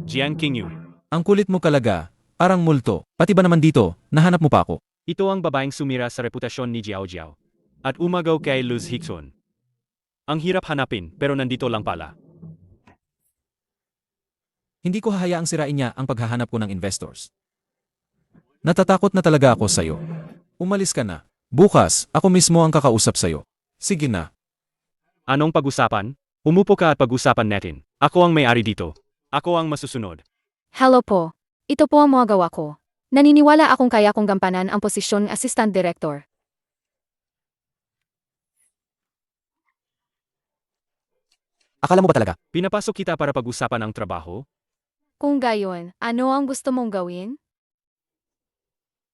Jiang Qingyu. Ang kulit mo kalaga, parang multo. Pati ba naman dito, nahanap mo pa ako? Ito ang babaeng sumira sa reputasyon ni Jiao Jiao. At umagaw kay Luz Hickson. Ang hirap hanapin, pero nandito lang pala. Hindi ko hahayaang sirain niya ang paghahanap ko ng investors. Natatakot na talaga ako sa'yo. Umalis ka na. Bukas, ako mismo ang kakausap sa'yo. Sige na. Anong pag-usapan? Umupo ka at pag-usapan natin. Ako ang may-ari dito. Ako ang masusunod. Hello po. Ito po ang mga gawa ko. Naniniwala akong kaya kong gampanan ang posisyon ng Assistant Director. Akala mo ba talaga? Pinapasok kita para pag-usapan ang trabaho? Kung gayon, ano ang gusto mong gawin?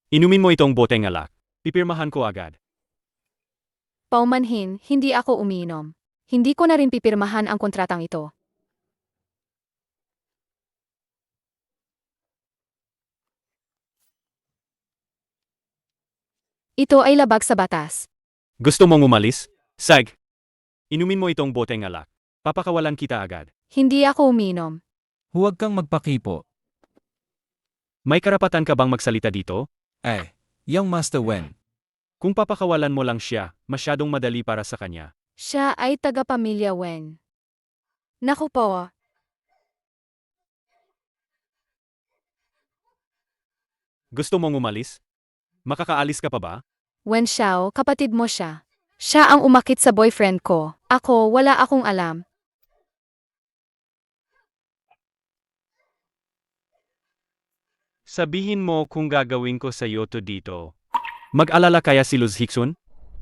Inumin mo itong boteng alak. Pipirmahan ko agad. Paumanhin, hindi ako umiinom. Hindi ko na rin pipirmahan ang kontratang ito. Ito ay labag sa batas. Gusto mong umalis? Sag! Inumin mo itong boteng alak. Papakawalan kita agad. Hindi ako umiinom. Huwag kang magpakipo. May karapatan ka bang magsalita dito? Yung Master Wen. Kung papakawalan mo lang siya, masyadong madali para sa kanya. Siya ay taga-pamilya Wen. Naku po. Gusto mong umalis? Makakaalis ka pa ba? Wen Xiao, kapatid mo siya. Siya ang umakit sa boyfriend ko. Ako, wala akong alam. Sabihin mo kung gagawin ko sa iyo to dito. Mag-alala kaya si Luz Hickson?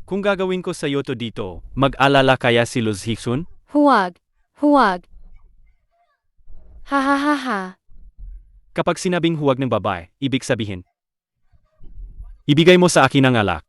Kung gagawin ko sa iyo to dito, mag-alala kaya si Luz Hickson? Huwag. Huwag. Ha ha ha ha. Kapag sinabing huwag ng babae, ibig sabihin, ibigay mo sa akin ang alak.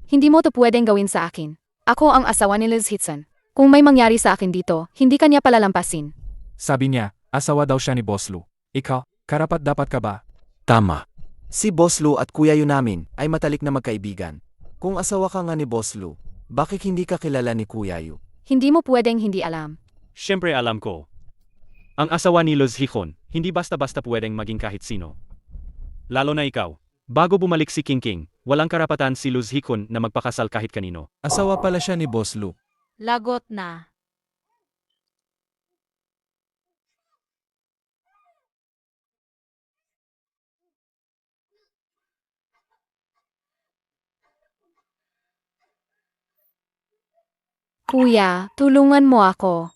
Hindi mo to pwedeng gawin sa akin. Ako ang asawa ni Liz Hickson. Kung may mangyari sa akin dito, hindi kanya palalampasin. Sabi niya, asawa daw siya ni Boss Lu. Ikaw, karapat dapat ka ba? Tama. Si Boss Lu at Kuya Yu namin ay matalik na magkaibigan. Kung asawa ka nga ni Boss Lu, bakit hindi ka kilala ni Kuya Yu? Hindi mo pwedeng hindi alam. Siyempre alam ko. Ang asawa ni Luz Hickson, hindi basta-basta pwedeng maging kahit sino. Lalo na ikaw. Bago bumalik si King King, walang karapatan si Luz Hickson na magpakasal kahit kanino. Asawa pala siya ni Boss Lu. Lagot na. Kuya, tulungan mo ako.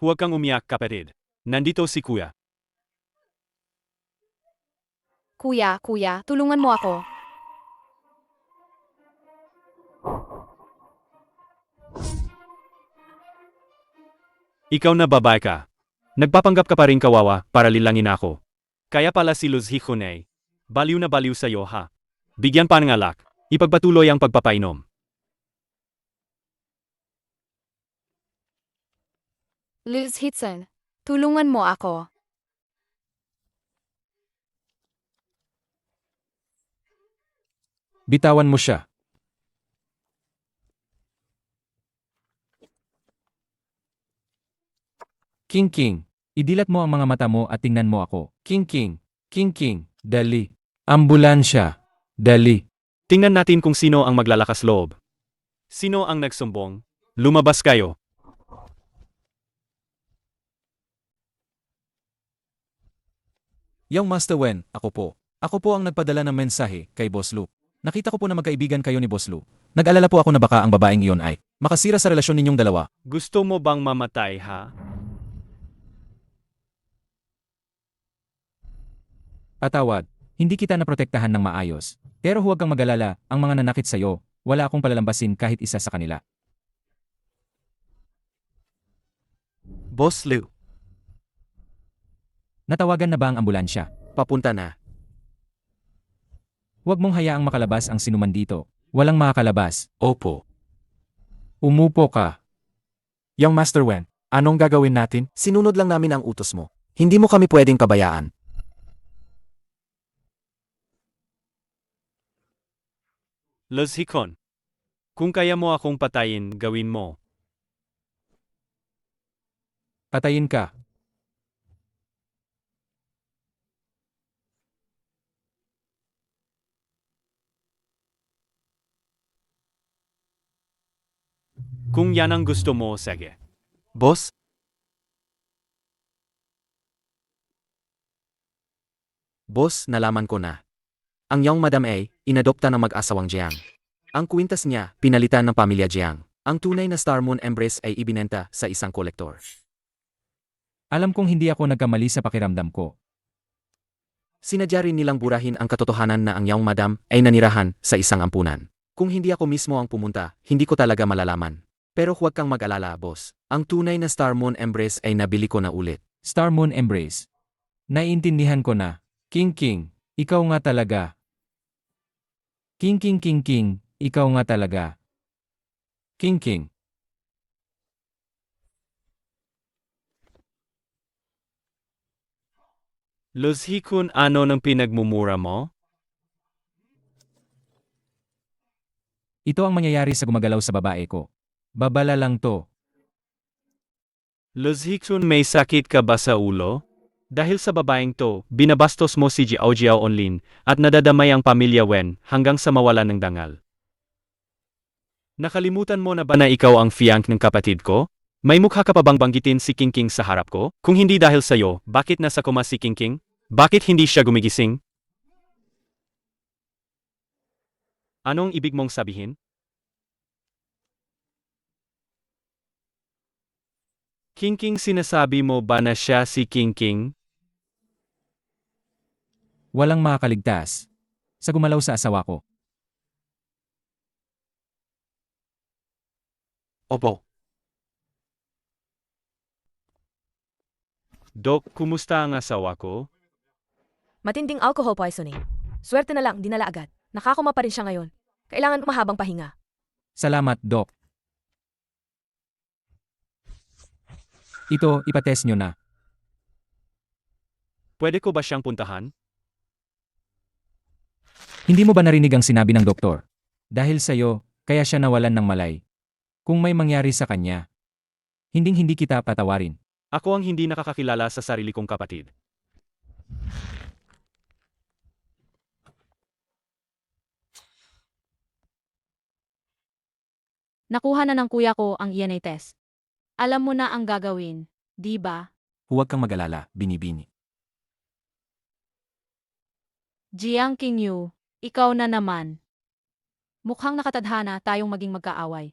Huwag kang umiyak, kapatid. Nandito si Kuya. Kuya, tulungan mo ako. Ikaw na babae ka. Nagpapanggap ka pa rin kawawa para lilangin ako. Kaya pala si Luz Hickson ay baliw na baliw sa'yo ha. Bigyan pa ng alak. Ipagpatuloy ang pagpapainom. Liz Hickson, tulungan mo ako. Bitawan mo siya. King King, idilat mo ang mga mata mo at tingnan mo ako. King King, dali. Ambulansya, dali. Tingnan natin kung sino ang maglalakas loob. Sino ang nagsumbong? Lumabas kayo. Yung Master Wen, ako po. Ako po ang nagpadala ng mensahe kay Boss Lu. Nakita ko po na magkaibigan kayo ni Boss Lu. Nag-alala po ako na baka ang babaeng iyon ay makasira sa relasyon ninyong dalawa. Gusto mo bang mamatay ha? Patawad, hindi kita naprotektahan ng maayos. Pero huwag kang mag-alala, ang mga nanakit sa'yo, wala akong palalambasin kahit isa sa kanila. Boss Lu, Natawagan na ba ang ambulansya? papunta na. Huwag mong hayaang makalabas ang sinuman dito. Walang makakalabas. Opo. Umupo ka. Young Master Wen, anong gagawin natin? Sinunod lang namin ang utos mo. Hindi mo kami pwedeng pabayaan. Luz Hikon. Kung kaya mo akong patayin, gawin mo. Patayin ka. Kung yan ang gusto mo, sige. Boss? Boss, nalaman ko na. Ang Young Madam A, inadopta ng mag-asawang Jiang. Ang kwintas niya, pinalitan ng pamilya Jiang. Ang tunay na Star Moon Embrace ay ibinenta sa isang kolektor. Alam kong hindi ako nagkamali sa pakiramdam ko. Sinadya rin nilang burahin ang katotohanan na ang Young Madam ay nanirahan sa isang ampunan. Kung hindi ako mismo ang pumunta, hindi ko talaga malalaman. Pero huwag kang mag-alala, boss. Ang tunay na Star Moon Embrace ay nabili ko na ulit. Star Moon Embrace. Naiintindihan ko na. King King, ikaw nga talaga. King King King King, ikaw nga talaga. King King. Luz Hikon, ano nang pinagmumura mo? Ito ang mangyayari sa gumagalaw sa babae ko. Babala lang to. Luz Hikon, may sakit ka ba sa ulo? Dahil sa babaeng to, binabastos mo si Jiao Jiao Onlin at nadadamay ang pamilya Wen hanggang sa mawalan ng dangal. Nakalimutan mo na ba na ikaw ang fiancé ng kapatid ko? May mukha ka pa bang banggitin si King King sa harap ko? Kung hindi dahil sa'yo, bakit nasa koma si King King? Bakit hindi siya gumigising? Anong ibig mong sabihin? King King, sinasabi mo ba na siya si King King? Walang makakaligtas. Sa gumalaw sa asawa ko. Opo. Dok, kumusta ang asawa ko? Matinding alcohol poisoning. Swerte na lang, dinala agad. Nakakoma pa rin siya ngayon. Kailangan mahabang pahinga. Salamat, Doc. Ito, ipatest nyo na. Pwede ko ba siyang puntahan? Hindi mo ba narinig ang sinabi ng doktor? Dahil sa'yo, kaya siya nawalan ng malay. Kung may mangyari sa kanya, hinding-hindi kita patawarin. Ako ang hindi nakakakilala sa sarili kong kapatid. Nakuha na ng kuya ko ang ENA test. Alam mo na ang gagawin, di ba? Huwag kang mag-alala, binibini. Jiang Qingyu, ikaw na naman. Mukhang nakatadhana tayong maging magkaaway.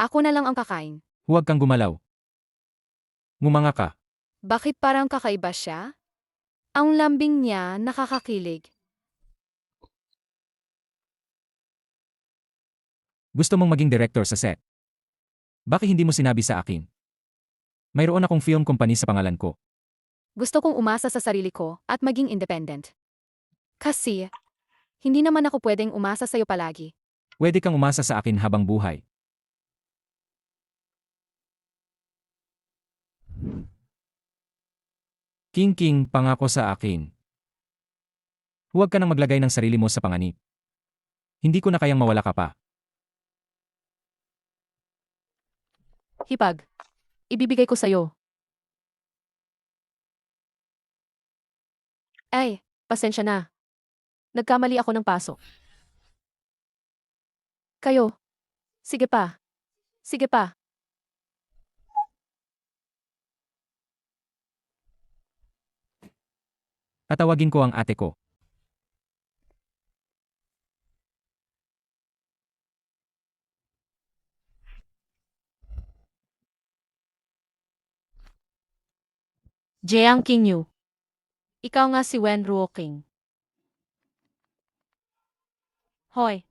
Ako na lang ang kakain. Huwag kang gumalaw. Ngumanga ka. Bakit parang kakaiba siya? Ang lambing niya nakakakilig. Gusto mong maging director sa set. Bakit hindi mo sinabi sa akin? Mayroon akong film company sa pangalan ko. Gusto kong umasa sa sarili ko at maging independent. Kasi, hindi naman ako pwedeng umasa sa'yo palagi. Pwede kang umasa sa akin habang buhay. King King, pangako sa akin. Huwag ka nang maglagay ng sarili mo sa panganib. Hindi ko na kayang mawala ka pa. Hipag. Ibibigay ko sa'yo. Ay, pasensya na. Nagkamali ako ng pasok. Kayo. Sige pa. Sige pa. Tatawagin ko ang ate ko. Jiang Qingyu. Ikaw nga si Wen Ruoqing. Hoy.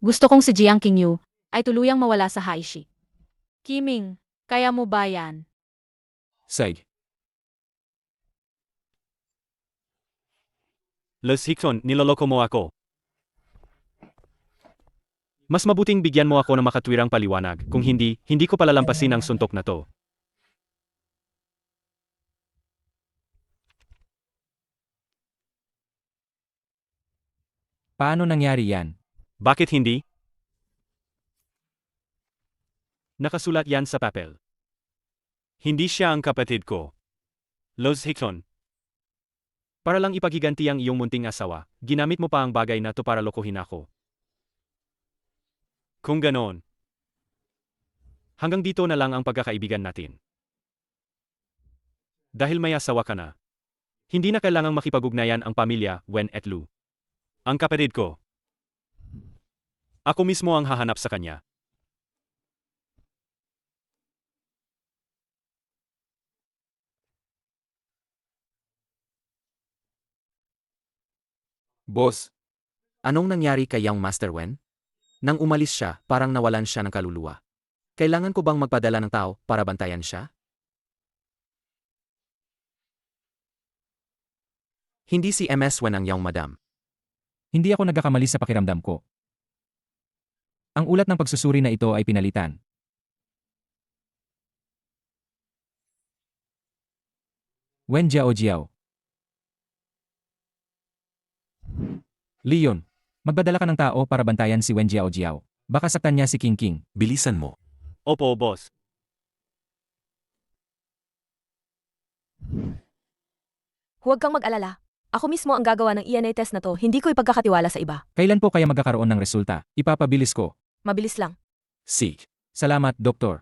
Gusto kong si Jiang Qingyu ay tuluyang mawala sa Haishi. Kiming, kaya mo ba yan? Sige. Luz Hikson, niloloko mo ako. Mas mabuting bigyan mo ako ng makatwirang paliwanag, kung hindi, hindi ko palalampasin ang suntok na to. Paano nangyari yan? Bakit hindi? Nakasulat yan sa papel. Hindi siya ang kapatid ko. Luz Hikson. Para lang ipagiganti ang iyong munting asawa, ginamit mo pa ang bagay na to para lokohin ako. Kung ganoon, hanggang dito na lang ang pagkakaibigan natin. Dahil may asawa ka na, hindi na kailangang makipag-ugnayan ang pamilya, Wen at Lu. Ang kapatid ko. Ako mismo ang hahanap sa kanya. Boss, anong nangyari kay Young Master Wen? Nang umalis siya, parang nawalan siya ng kaluluwa. Kailangan ko bang magpadala ng tao para bantayan siya? Hindi si MS Wen ang Young Madam. Hindi ako nagkakamali sa pakiramdam ko. Ang ulat ng pagsusuri na ito ay pinalitan. Wen Jiao. Leon, magdadala ka ng tao para bantayan si Wen Jiao. Baka saktan niya si King. Bilisan mo. Opo, boss. Huwag kang mag-alala. Ako mismo ang gagawa ng ENA test na to, hindi ko ipagkakatiwala sa iba. Kailan po kaya magkakaroon ng resulta? Ipapabilis ko. Mabilis lang. Sig. Salamat, Doktor.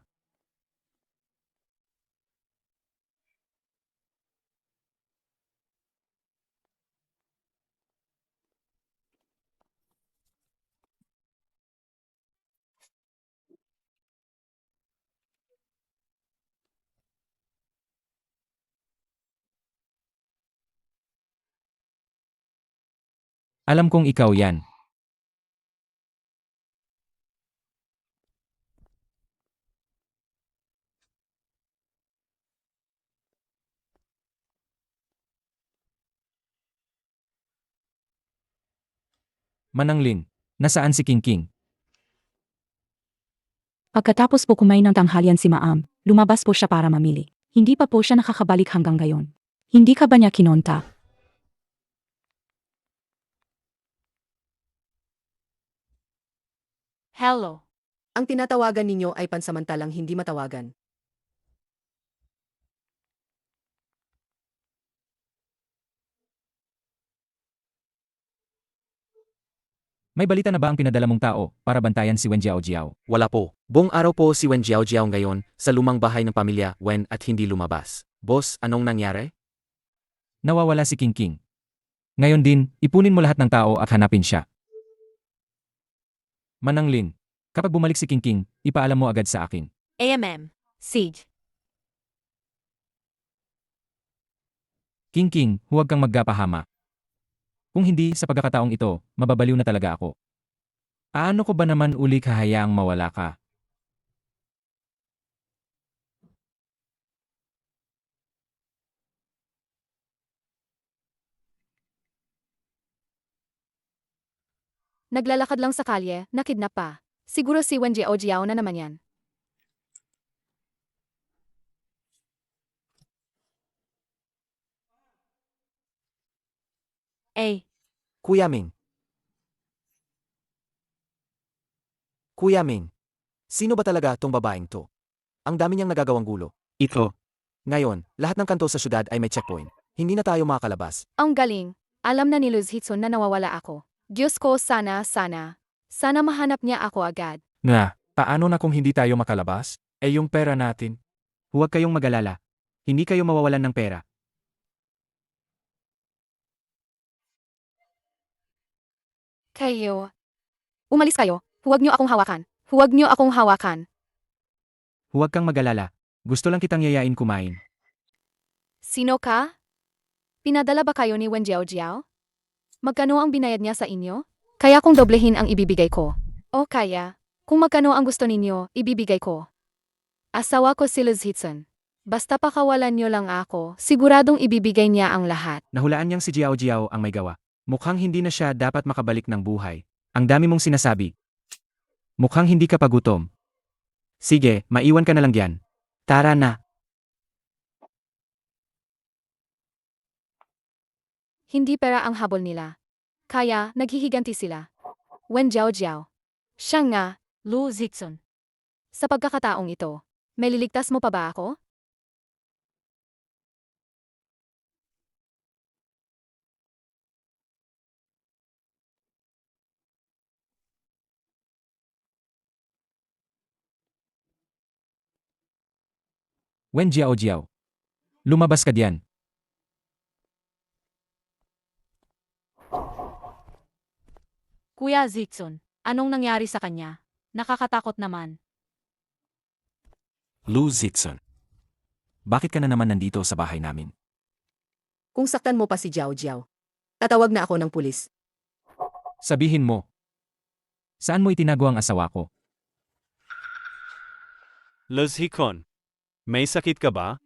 Alam kong ikaw yan. Mananglin, nasaan si King? Pagkatapos po kumain ng tanghalian si Maam, lumabas po siya para mamili. Hindi pa po siya nakakabalik hanggang ngayon. Hindi ka ba niya kinonta? Hello. Ang tinatawagan ninyo ay pansamantalang hindi matawagan. May balita na ba ang pinadala mong tao para bantayan si Wen Jiao? Wala po. Buong araw po si Wen Jiao ngayon sa lumang bahay ng pamilya Wen at hindi lumabas. Boss, anong nangyari? Nawawala si King. Ngayon din, ipunin mo lahat ng tao at hanapin siya. Mananglin, kapag bumalik si King, ipaalam mo agad sa akin. AMM. Siege. King, huwag kang maggapahama. Kung hindi, sa pagkakataong ito, mababaliw na talaga ako. Paano ko ba naman uli hahayaang mawala ka? Naglalakad lang sa kalye, nakidnap pa. Siguro si Wen Jiao na naman yan. A. Kuya Ming. Kuya Ming. Sino ba talaga tong babaeng to? Ang dami niyang nagagawang gulo. Ito. Ngayon, lahat ng kanto sa syudad ay may checkpoint. Hindi na tayo makakalabas. Ang galing. Alam na ni Luz Hitson na nawawala ako. Diyos ko, sana. Sana mahanap niya ako agad. Nga, paano na kung hindi tayo makalabas? Eh yung pera natin. Huwag kayong mag-alala. Hindi kayo mawawalan ng pera. Kayo. Umalis kayo. Huwag niyo akong hawakan. Huwag niyo akong hawakan. Huwag kang mag-alala. Gusto lang kitang yayain kumain. Sino ka? Pinadala ba kayo ni Wen Jiao? Magkano ang binayad niya sa inyo? Kaya kung doblehin ang ibibigay ko. O kaya, kung magkano ang gusto ninyo, ibibigay ko. Asawa ko si Luz Hitson. Basta pakawalan niyo lang ako, siguradong ibibigay niya ang lahat. Nahulaan niyang si Jiao ang may gawa. Mukhang hindi na siya dapat makabalik ng buhay. Ang dami mong sinasabi. Mukhang hindi ka pagutom. Sige, maiwan ka na lang diyan. Tara na. Hindi pera ang habol nila. Kaya, naghihiganti sila. Wen Jiao. Siya nga, Lu Zixon. sa pagkakataong ito, may liligtas mo pa ba ako? Wen Jiao. Lumabas ka diyan. Kuya Zixon, anong nangyari sa kanya? Nakakatakot naman. Lu Zixon. Bakit ka na naman nandito sa bahay namin? Kung saktan mo pa si Jiao Jiao, tatawag na ako ng pulis. Sabihin mo. Saan mo itinago ang asawa ko? Luz Hikon, may sakit ka ba?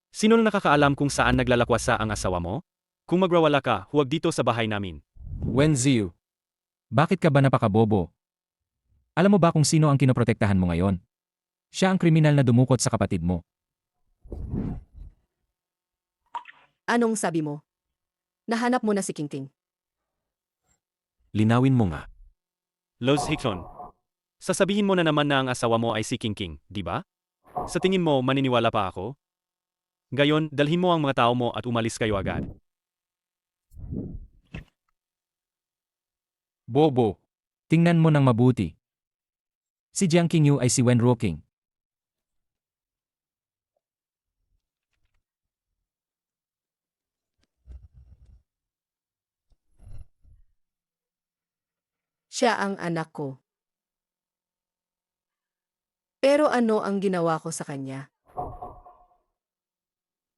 Sino na nakakaalam kung saan naglalakwasa ang asawa mo? Kung magwawala ka, huwag dito sa bahay namin. Wen Ziyu. Bakit ka ba napakabobo? Alam mo ba kung sino ang kinoprotektahan mo ngayon? Siya ang kriminal na dumukot sa kapatid mo. Anong sabi mo? Nahanap mo na si King Ting. Linawin mo nga. Luz Hikon, sasabihin mo na naman na ang asawa mo ay si King King, di ba? Sa tingin mo, maniniwala pa ako? Gayon, dalhin mo ang mga tao mo at umalis kayo agad. Bobo. Tingnan mo ng mabuti. Si Jiang Qingyu ay si Wen Ruoqing. Siya ang anak ko. Pero ano ang ginawa ko sa kanya?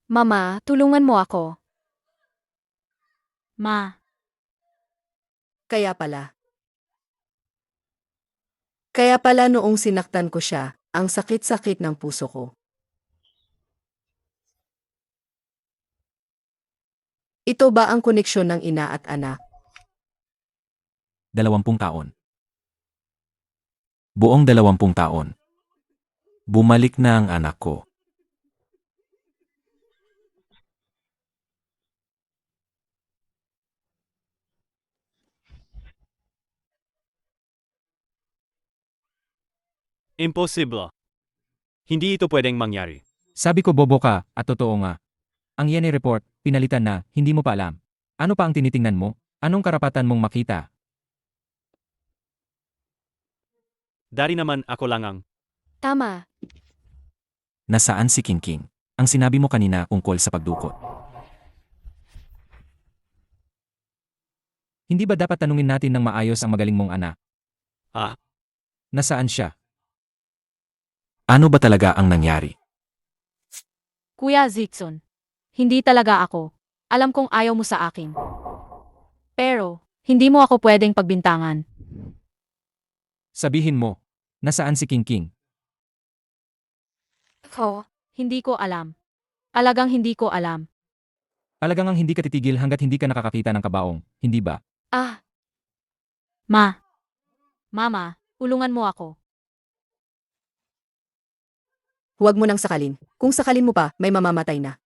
Mama, tulungan mo ako. Ma, Kaya pala. Kaya pala noong sinaktan ko siya, ang sakit-sakit ng puso ko. Ito ba ang koneksyon ng ina at anak? 20 taon. Buong 20 taon. Bumalik na ang anak ko. Imposible. Hindi ito pwedeng mangyari. Sabi ko bobo ka, at totoo nga. Ang Yene report, pinalitan na, hindi mo pa alam. Ano pa ang tinitingnan mo? Anong karapatan mong makita? Dari naman ako lang ang Tama. Nasaan si King King? Ang sinabi mo kanina tungkol sa pagdukot. Hindi ba dapat tanungin natin ng maayos ang magaling mong anak? Ah. Nasaan siya? Ano ba talaga ang nangyari? Kuya Zixon, hindi talaga ako. Alam kong ayaw mo sa akin. Pero, hindi mo ako pwedeng pagbintangan. Sabihin mo, nasaan si King King? Ko. Hindi ko alam. Alagang hindi ko alam. Talagang ang hindi ka titigil hanggat hindi ka nakakakita ng kabaong, hindi ba? Ah, Ma. Mama, tulungan mo ako. Huwag mo nang sakalin. Kung sakalin mo pa, may mamamatay na.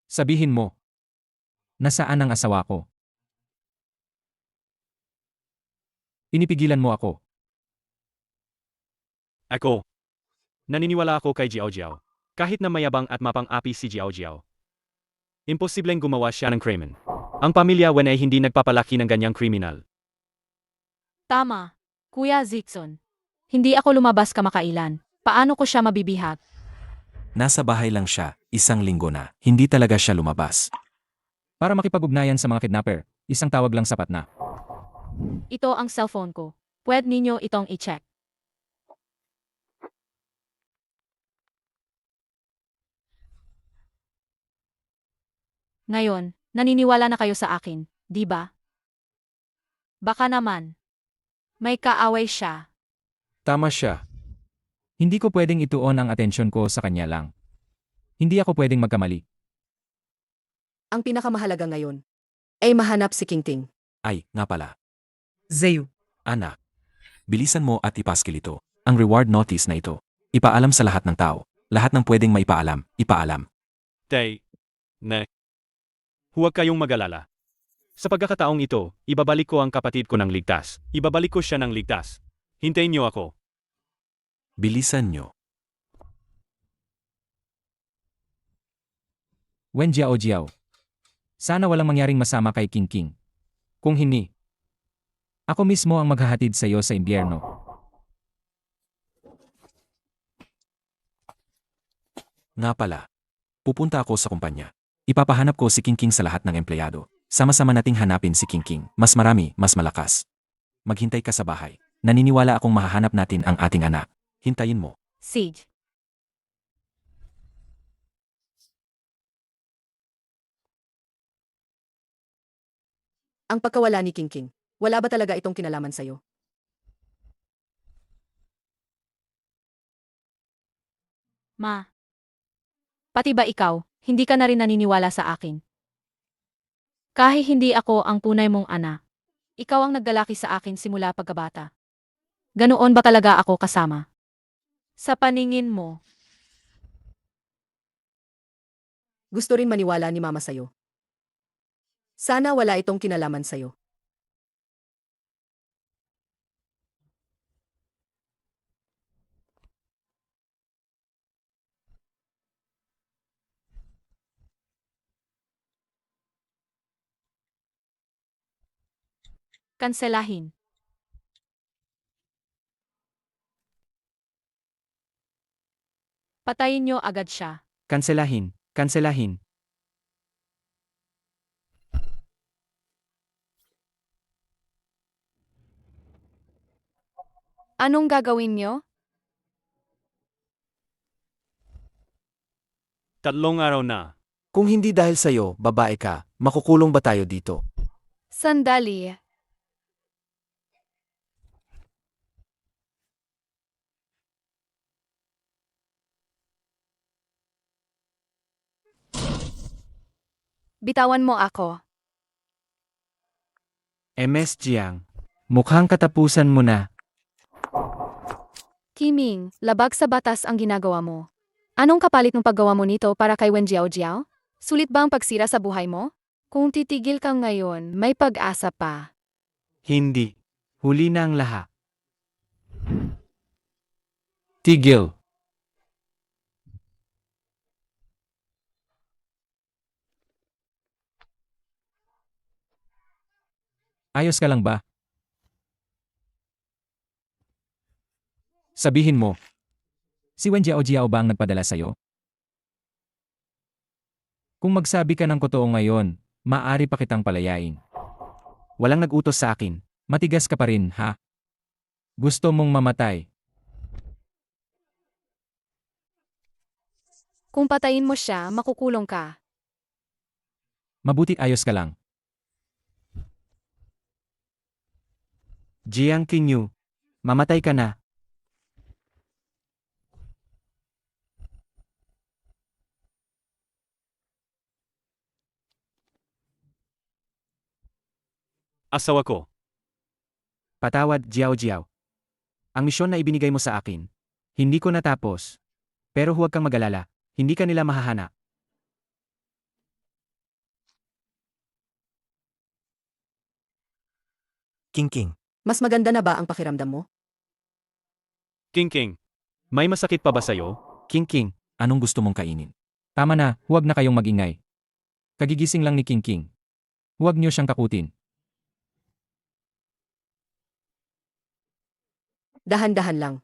Sabihin mo, nasaan ang asawa ko? Pinipigilan mo ako. ako. Naniniwala ako kay Jiao Jiao. Kahit na mayabang at mapang-api si Jiao Jiao. Imposibleng gumawa siya ng krimen. Ang pamilya Wen ay hindi nagpapalaki ng ganyang kriminal. Tama. Kuya Zixon. Hindi ako lumabas kamakailan. Paano ko siya mabibihag? Nasa bahay lang siya, 1 linggo na. Hindi talaga siya lumabas. Para makipag-ugnayan sa mga kidnapper, isang tawag lang sapat na. Ito ang cellphone ko. Pwede ninyo itong i-check. Ngayon, naniniwala na kayo sa akin, di ba? Baka naman. May kaaway siya. Tama siya. Hindi ko pwedeng ituon ang atensyon ko sa kanya lang. Hindi ako pwedeng magkamali. Ang pinakamahalaga ngayon, Ay mahanap si Kingting. Ay, nga pala. Zeyu, Anak. Bilisan mo at ipaskil ito. Ang reward notice na ito. Ipaalam sa lahat ng tao. Lahat ng pwedeng maipaalam, ipaalam. Tay. Ne. Huwag kayong mag-alala. Sa pagkakataong ito, ibabalik ko ang kapatid ko ng ligtas. Ibabalik ko siya ng ligtas. Hintayin niyo ako. Bilisan nyo. Wen Jiao. Sana walang mangyaring masama kay King King. Kung hindi, ako mismo ang maghahatid sa iyo sa impyerno. Nga pala. Pupunta ako sa kumpanya. Ipapahanap ko si King King sa lahat ng empleyado. Sama-sama nating hanapin si King King. Mas marami, mas malakas. Maghintay ka sa bahay. Naniniwala akong mahahanap natin ang ating anak. Hintayin mo. Siege. Ang pagkawala ni Kingking. Wala ba talaga itong kinalaman sa'yo? Ma. Pati ba ikaw, hindi ka na rin naniniwala sa akin? Kahit hindi ako ang tunay mong ana, ikaw ang naggalaki sa akin simula pagkabata. Ganoon ba talaga ako kasama? Sa paningin mo, Gusto rin maniwala ni Mama sa'yo. Sana wala itong kinalaman sa'yo. kanselahin. Patayin niyo agad siya. Kanselahin. Anong gagawin niyo? 3 araw na. Kung hindi dahil sa'yo, babae ka, makukulong ba tayo dito? Sandali. Bitawan mo ako. MS Jiang. Mukhang katapusan mo na. Kiming, labag sa batas ang ginagawa mo. Anong kapalit ng paggawa mo nito para kay Wen Jiao? Sulit ba ang pagsira sa buhay mo? Kung titigil ka ngayon, may pag-asa pa. Hindi. Huli na ang lahat. Tigil. Ayos ka lang ba? Sabihin mo, si Wen Jiao ba ang nagpadala sa'yo? Kung magsabi ka ng totoo ngayon, maaari pa kitang palayain. Walang nag-utos sa akin, matigas ka pa rin, ha? Gusto mong mamatay. Kung patayin mo siya, makukulong ka. Mabuti ayos ka lang. Jiang Qingyu, mamatay ka na. Asawa ko. Patawad, Jiao. Ang misyon na ibinigay mo sa akin, hindi ko natapos. Pero huwag kang mag-alala, hindi ka nila mahahana. Kingking. Mas maganda na ba ang pakiramdam mo? King, may masakit pa ba sa'yo? King, anong gusto mong kainin? Tama na, huwag na kayong magingay. Kagigising lang ni King. Huwag niyo siyang kakutin. Dahan-dahan lang.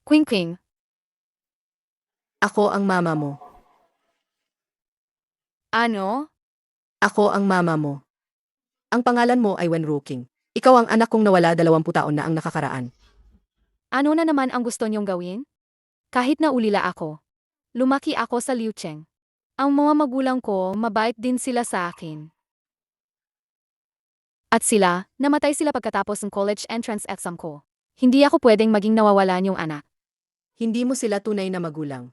Quing. Ako ang mama mo. Ano? Ako ang mama mo. Ang pangalan mo ay Wen Ruking. Ikaw ang anak kong nawala 20 taon na ang nakakaraan. Ano na naman ang gusto niyong gawin? Kahit na ulila ako. Lumaki ako sa Liucheng. Ang mga magulang ko, mabait din sila sa akin. At sila, namatay sila pagkatapos ng college entrance exam ko. Hindi ako pwedeng maging nawawalan yung anak. Hindi mo sila tunay na magulang.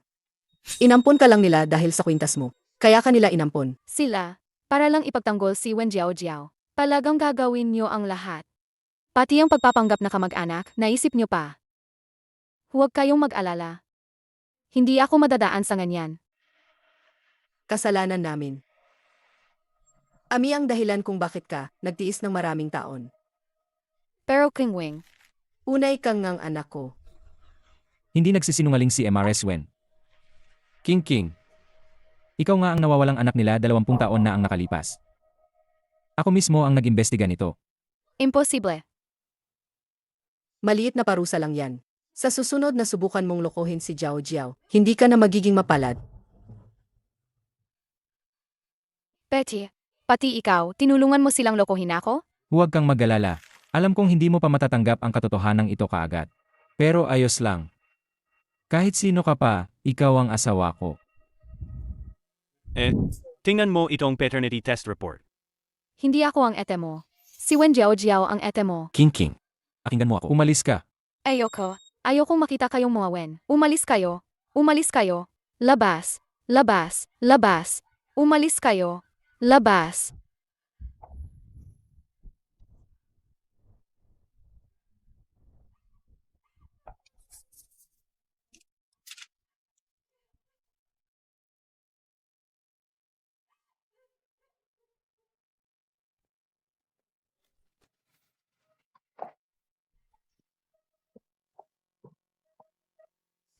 Inampon ka lang nila dahil sa kwintas mo. Kaya kanila inampon. Sila, para lang ipagtanggol si Wen Jiao. Palagang gagawin niyo ang lahat. Pati ang pagpapanggap na kamag-anak, naisip niyo pa. Huwag kayong mag-alala. Hindi ako madadaan sa ganyan. Kasalanan namin. Ami ang dahilan kung bakit ka nagtiis ng maraming taon. Pero King Wing, Unay kang ngang anak ko. Hindi nagsisinungaling si MRS Wen. King. Ikaw nga ang nawawalang anak nila 20 taon na ang nakalipas. Ako mismo ang nag-imbestiga nito. imposible. Maliit na parusa lang yan. Sa susunod na subukan mong lokohin si Jiao, hindi ka na magiging mapalad. Betty, pati ikaw, tinulungan mo silang lokohin ako? Huwag kang mag-alala. Alam kong hindi mo pa matatanggap ang katotohanan ito kaagad. Pero ayos lang. Kahit sino ka pa, ikaw ang asawa ko. Tingnan mo itong paternity test report. Hindi ako ang ete mo. Si Wen Jiao ang ete mo. King, pakinggan mo ako. Umalis ka. Ayoko. Ayokong makita kayong mga Wen. Umalis kayo. Umalis kayo. Labas. Labas. Labas. Umalis kayo. Labas.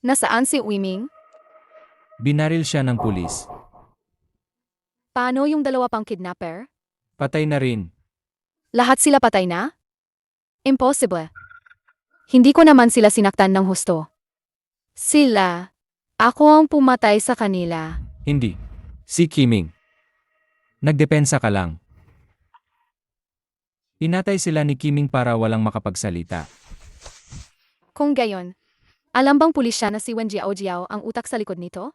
Nasaan si Wiming? Binaril siya ng pulis. Paano yung dalawa pang kidnapper? Patay na rin. Lahat sila patay na? Impossible. Hindi ko naman sila sinaktan ng husto. Sila. Ako ang pumatay sa kanila. Hindi. Si Kiming. Nagdepensa ka lang. Pinatay sila ni Kiming para walang makapagsalita. Kung gayon, alam bang pulisya na si Wen Jiao ang utak sa likod nito?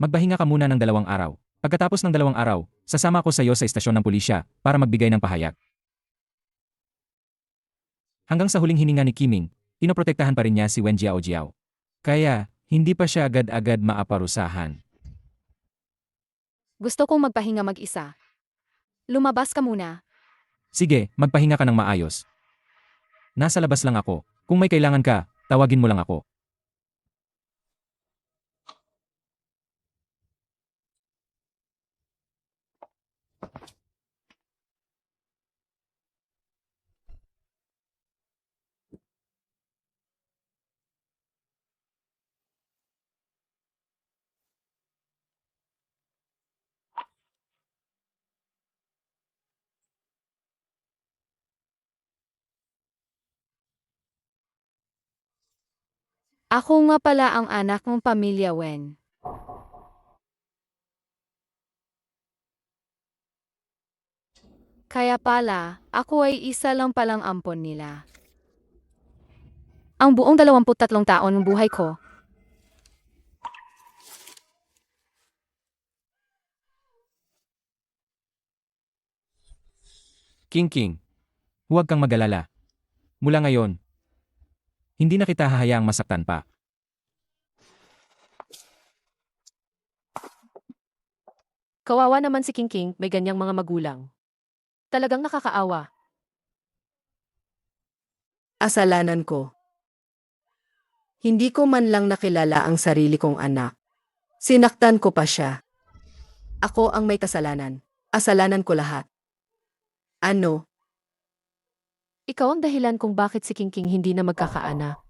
Magpahinga ka muna ng 2 araw. Pagkatapos ng 2 araw, sasama ko sa iyo sa istasyon ng pulisya para magbigay ng pahayag. Hanggang sa huling hininga ni Kiming, pinoprotektahan pa rin niya si Wen Jiao. Kaya, hindi pa siya agad-agad maaparusahan. Gusto kong magpahinga mag-isa. Lumabas ka muna. Sige, magpahinga ka ng maayos. Nasa labas lang ako. Kung may kailangan ka, tawagin mo lang ako. Ako nga pala ang anak ng pamilya Wen. Kaya pala, ako ay isa lang palang ampon nila. Ang buong 23 taon ng buhay ko. King, huwag kang mag-alala. Mula ngayon, hindi na kita hahayaang masaktan pa. Kawawa naman si King, may ganyang mga magulang. Talagang nakakaawa. Asalanan ko. Hindi ko man lang nakilala ang sarili kong anak. Sinaktan ko pa siya. Ako ang may kasalanan. Asalanan ko lahat. Ano? Ikaw ang dahilan kung bakit si King hindi na magkakaanak.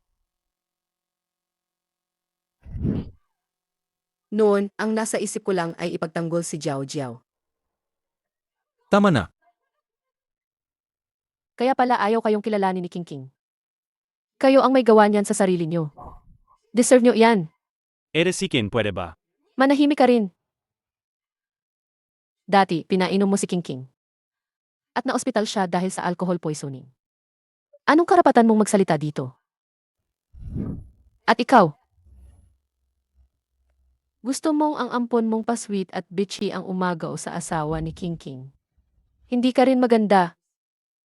Noon, ang nasa isip ko lang ay ipagtanggol si Jiao. Tama na. Kaya pala ayaw kayong kilalanin ni King. Kayo ang may gawa niyan sa sarili niyo. Deserve niyo yan. Eresikin, pwede ba? Manahimik ka rin. Dati, pinainom mo si King. At na-ospital siya dahil sa alcohol poisoning. Anong karapatan mong magsalita dito? At ikaw? Gusto mong ang ampon mong pasweet at bitchy ang umagaw sa asawa ni King. Hindi ka rin maganda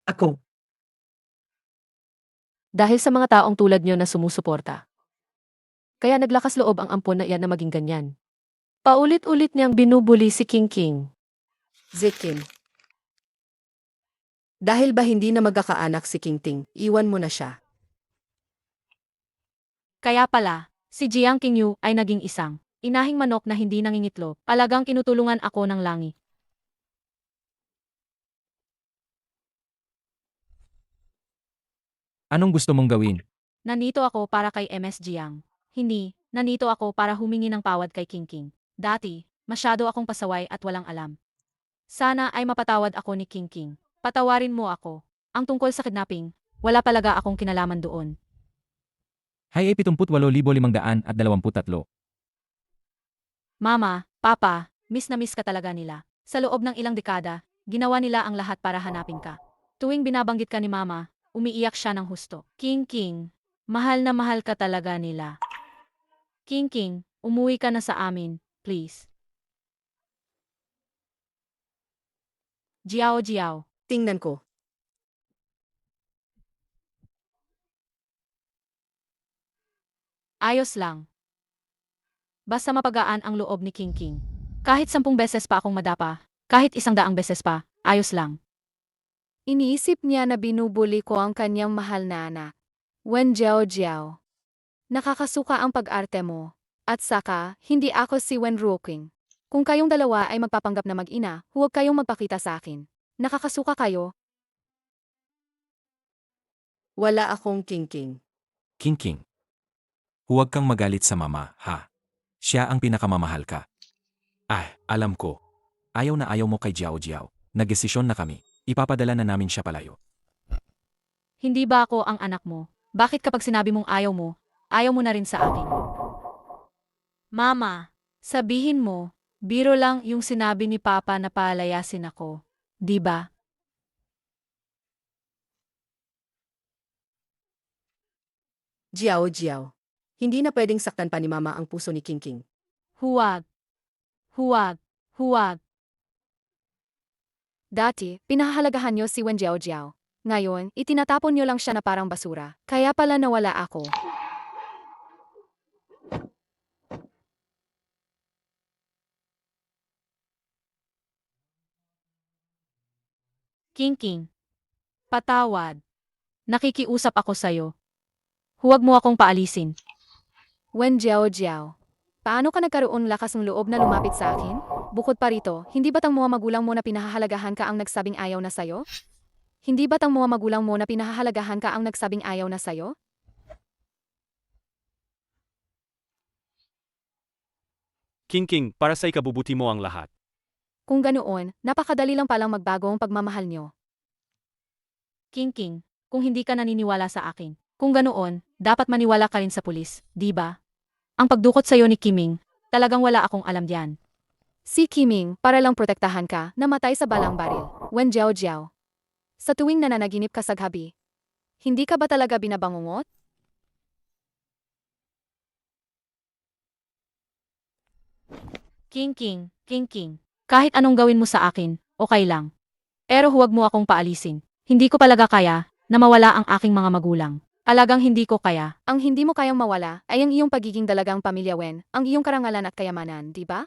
Ako. dahil sa mga taong tulad niyo na sumusuporta. kaya naglakas loob ang ampon na iyan na maging ganyan. Paulit-ulit niyang binubuli si King King. Zikin. Dahil ba hindi na magkakaanak si King Ting, iwan mo na siya. Kaya pala, si Jiang Qingyu ay naging isang inahing manok na hindi nangingitlog. Talagang kinutulungan ako ng langit. Anong gusto mong gawin? Nandito ako para kay MS Jiang. Hindi, nandito ako para humingi ng pawad kay King King. Dati, masyado akong pasaway at walang alam. Sana ay mapatawad ako ni King King. Patawarin mo ako. Ang tungkol sa kidnapping, wala talaga akong kinalaman doon. Hay ay 78,523. Mama, Papa, miss na miss ka talaga nila. Sa loob ng ilang dekada, ginawa nila ang lahat para hanapin ka. Tuwing binabanggit ka ni Mama, umiiyak siya ng husto. King King, mahal na mahal ka talaga nila. King King, umuwi ka na sa amin, please. Jiao Jiao. Tingnan ko. Ayos lang. Basta mapagaan ang loob ni King King. Kahit 10 beses pa akong madapa, kahit 100 beses pa, ayos lang. Iniisip niya na binubuli ko ang kanyang mahal na anak. Wen Jiao Jiao. Nakakasuka ang pag-arte mo. At saka, hindi ako si Wen Ruqing. Kung kayong dalawa ay magpapanggap na mag-ina, huwag kayong magpakita sa akin. Nakakasuka kayo. Wala akong King King. King King. Huwag kang magalit sa mama, ha? Siya ang pinakamamahal ka. Alam ko. Ayaw na ayaw mo kay Jiao Jiao. Nagdesisyon na kami. Ipapadala na namin siya palayo. Hindi ba ako ang anak mo? Bakit kapag sinabi mong ayaw mo na rin sa akin? Mama, sabihin mo, biro lang yung sinabi ni Papa na palayasin ako. Di ba? Jiao Jiao. Hindi na pwedeng saktan pa ni Mama ang puso ni King King. Huwag. Huwag. Huwag. Dati, pinahahalagahan niyo si Wen Jiao Jiao. Ngayon, itinatapon niyo lang siya na parang basura. Kaya pala nawala ako. King King. Patawad. Nakikiusap ako sa'yo. Huwag mo akong paalisin. Wen Jiao Jiao. Paano ka nagkaroon lakas ng loob na lumapit sa akin? Bukod pa rito, hindi ba't ang mga magulang mo na pinahahalagahan ka ang nagsabing ayaw na sayo? Hindi ba't ang mga magulang mo na pinahahalagahan ka ang nagsabing ayaw na sayo? King King, para sa ikabubuti mo ang lahat. Kung ganoon, napakadali lang palang magbago ang pagmamahal niyo. King King, kung hindi ka naniniwala sa akin. Kung ganoon, dapat maniwala ka rin sa pulis, di ba? Ang pagdukot sa'yo ni Kiming, talagang wala akong alam diyan. Si Kiming, para lang protektahan ka, namatay sa balang baril. Wen Jiao Jiao. Sa tuwing nananaginip ka sa gabi, hindi ka ba talaga binabangungot? King King, kahit anong gawin mo sa akin, okay lang. Pero huwag mo akong paalisin. Hindi ko palaga kaya na mawala ang aking mga magulang. Talagang hindi ko kaya. Ang hindi mo kayang mawala ay ang iyong pagiging dalagang pamilya Wen, ang iyong karangalan at kayamanan, di ba?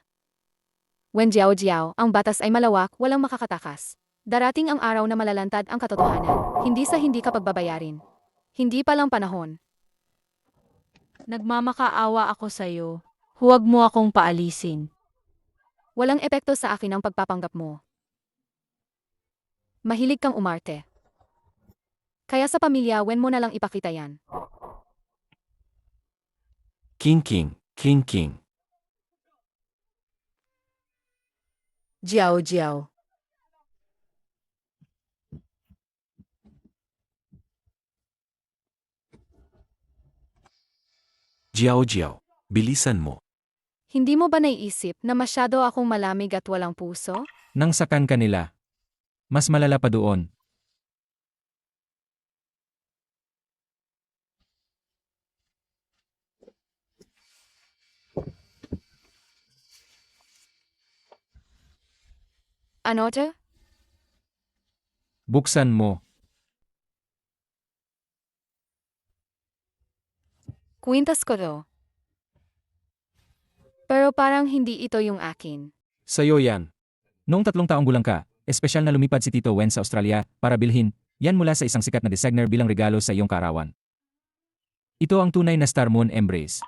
Wen Jiao Jiao, ang batas ay malawak, walang makakatakas. Darating ang araw na malalantad ang katotohanan, hindi sa hindi ka pagbabayarin. Hindi pa lang panahon. Nagmamakaawa ako sa'yo. Huwag mo akong paalisin. Walang epekto sa akin ang pagpapanggap mo. Mahilig kang umarte. Kaya sa pamilya, Wen mo na lang ipakita yan. King King. Jiao Jiao. Jiao Jiao. Bilisan mo. Hindi mo ba naiisip na masyado akong malamig at walang puso? Nang sakan ka nila. Mas malala pa doon. Ano to? Buksan mo. Kwintas ko to. Pero parang hindi ito yung akin. Sa'yo yan. Noong 3 taong gulang ka, espesyal na lumipad si Tito Wen sa Australia para bilhin yan mula sa isang sikat na designer bilang regalo sa iyong kaarawan. Ito ang tunay na Star Moon Embrace.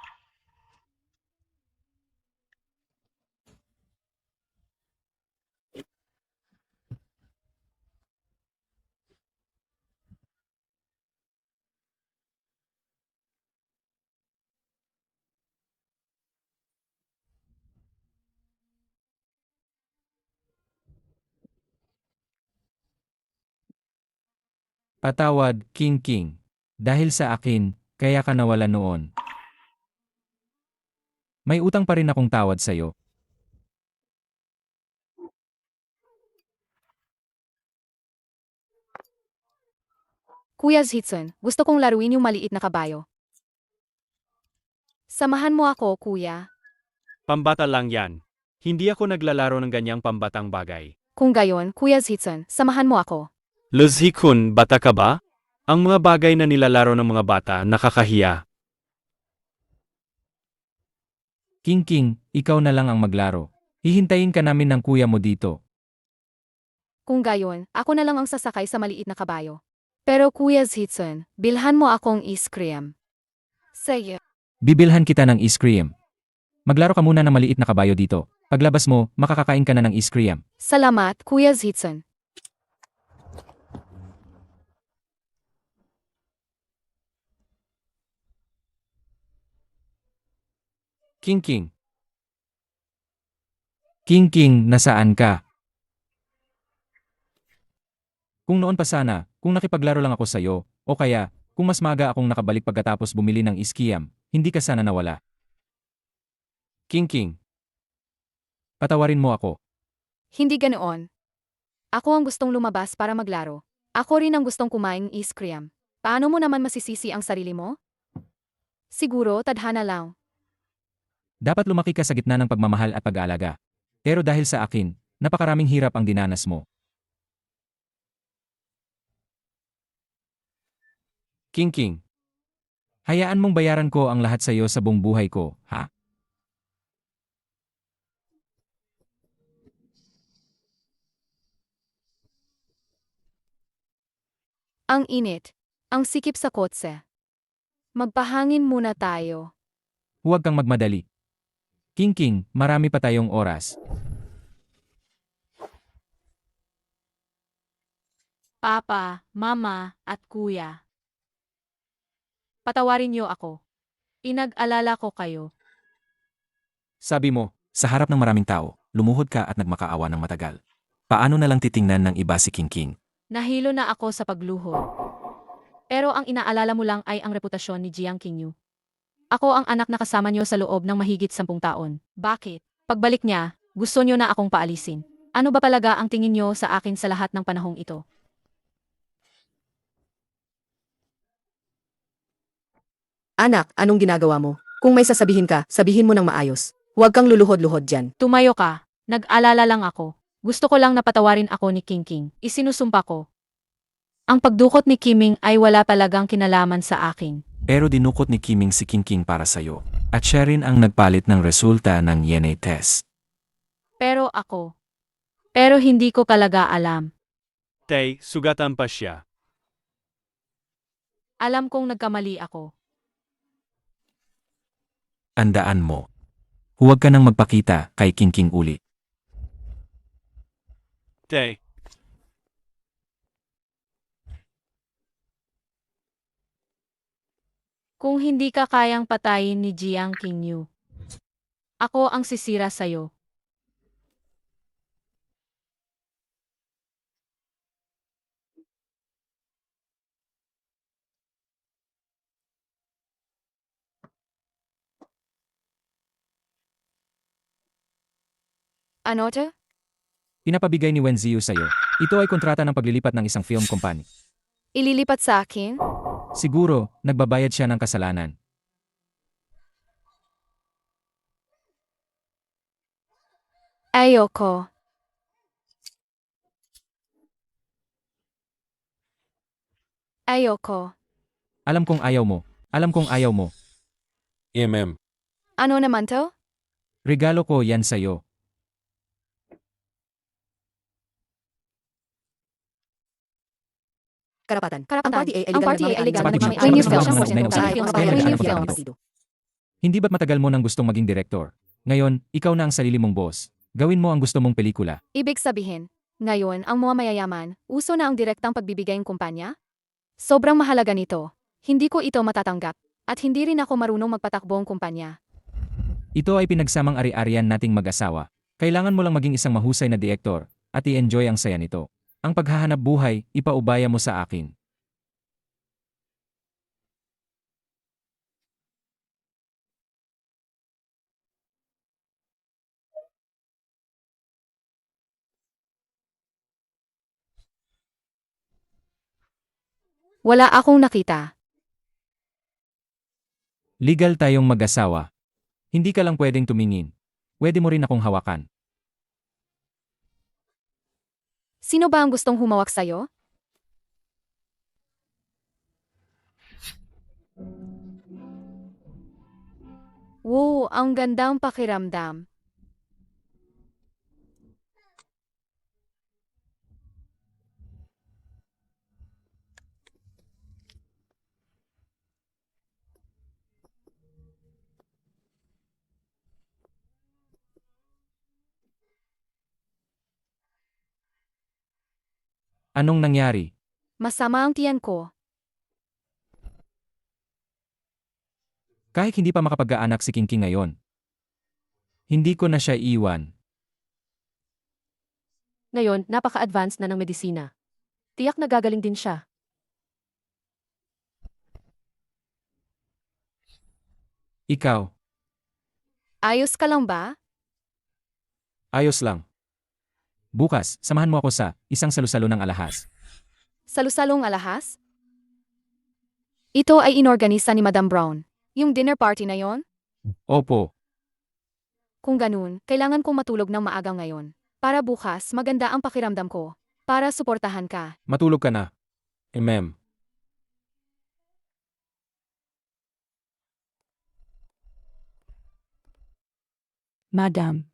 Patawad, King King. Dahil sa akin, kaya ka nawala noon. May utang pa rin akong tawad sa'yo. Kuya Zhitsun, gusto kong laruin yung maliit na kabayo. Samahan mo ako, kuya. Pambata lang yan. Hindi ako naglalaro ng ganyang pambatang bagay. Kung gayon, Kuya Zhitsun, samahan mo ako. Luz Hikun, bata ka ba? Ang mga bagay na nilalaro ng mga bata nakakahiya. King King, ikaw na lang ang maglaro. Hihintayin ka namin ng kuya mo dito. Kung gayon, ako na lang ang sasakay sa maliit na kabayo. Pero Kuya Zhitsun, bilhan mo akong ice cream. Sige. Bibilhan kita ng ice cream. Maglaro ka muna ng maliit na kabayo dito. Paglabas mo, makakakain ka na ng ice cream. Salamat, Kuya Zhitsun. King King. King King, nasaan ka? Kung noon pa sana, kung nakipaglaro lang ako sa'yo, o kaya, kung mas maga akong nakabalik pagkatapos bumili ng iskiyam, hindi ka sana nawala. King King. Patawarin mo ako. Hindi ganoon. Ako ang gustong lumabas para maglaro. Ako rin ang gustong kumain ice cream. Paano mo naman masisisi ang sarili mo? Siguro, tadhana lang. Dapat lumaki ka sa gitna ng pagmamahal at pag-aalaga. Pero dahil sa akin, napakaraming hirap ang dinanas mo. King King. Hayaan mong bayaran ko ang lahat sa iyo sa buong buhay ko, ha? Ang init. Ang sikip sa kotse. Magpahangin muna tayo. Huwag kang magmadali. King King, marami pa tayong oras. Papa, Mama, at Kuya. Patawarin niyo ako. Inag-alala ko kayo. Sabi mo, Sa harap ng maraming tao, lumuhod ka at nagmakaawa ng matagal. Paano na lang titingnan ng iba si King King? Nahilo na ako sa pagluhod. Pero ang inaalala mo lang ay ang reputasyon ni Jiang Qingyu. Ako ang anak na kasama niyo sa loob ng mahigit 10 taon. Bakit? Pagbalik niya, gusto niyo na akong paalisin. Ano ba talaga ang tingin niyo sa akin sa lahat ng panahong ito? Anak, anong ginagawa mo? Kung may sasabihin ka, sabihin mo ng maayos. Huwag kang luluhod-luhod dyan. Tumayo ka. Nag-alala lang ako. Gusto ko lang napatawarin ako ni King King. Isinusumpa ko. Ang pagdukot ni Kiming ay wala talagang kinalaman sa akin. Pero dinukot ni Kiming si King King para sa'yo. At siya rin ang nagpalit ng resulta ng DNA test. Pero hindi ko talaga alam. Tay, sugatan pa siya. Alam kong nagkamali ako. Andaan mo. Huwag ka nang magpakita kay King King uli. Tay. Kung hindi ka kayang patayin ni Jiang Qingyu, ako ang sisira sa'yo. Ano to? pinapabigay ni Wen Ziyu sa'yo. Ito ay kontrata ng paglilipat ng isang film company. Ililipat sa akin? Siguro, nagbabayad siya ng kasalanan. Ayoko. Ayoko. Alam kong ayaw mo. Alam kong ayaw mo. MM. Ano naman to? Regalo ko yan sa'yo. Karapatan. Karapatan. Ang party ay Ang party ay illegal illegal na na nagmamay-ari nagmamay-ari Premium ng film. mga Premium film. film. Premium Premium film. film. partido. Hindi ba't matagal mo nang gustong maging direktor? Ngayon, ikaw na ang sarili mong boss. Gawin mo ang gusto mong pelikula. Ibig sabihin, ngayon ang mga mayayaman, uso na ang direktang pagbibigay ng kumpanya? Sobrang mahalaga nito. Hindi ko ito matatanggap. At hindi rin ako marunong magpatakbo ang kumpanya. Ito ay pinagsamang ari-arian nating mag-asawa. Kailangan mo lang maging isang mahusay na direktor at i-enjoy ang saya nito. Ang paghahanap buhay, ipaubaya mo sa akin. Wala akong nakita. Legal tayong mag-asawa. Hindi ka lang pwedeng tumingin. Pwede mo rin akong hawakan. Sino ba ang gustong humawak sa'yo? Wow, ang gandang pakiramdam. Anong nangyari? Masama ang tiyan ko. Kahit hindi pa makapag-aanak si Kingking ngayon. Hindi ko na siya iwan. Ngayon, napaka-advanced na ng medisina. Tiyak na gagaling din siya. Ikaw, Ayos ka lang ba? ayos lang. Bukas, samahan mo ako sa isang salusalo ng alahas. Salusalong alahas? Ito ay inorganisa ni Madam Brown. Yung dinner party na yon? Opo, Kung ganun, kailangan kong matulog ng maaga ngayon. Para bukas, maganda ang pakiramdam ko. Para suportahan ka. matulog ka na. Ma'am. Madam.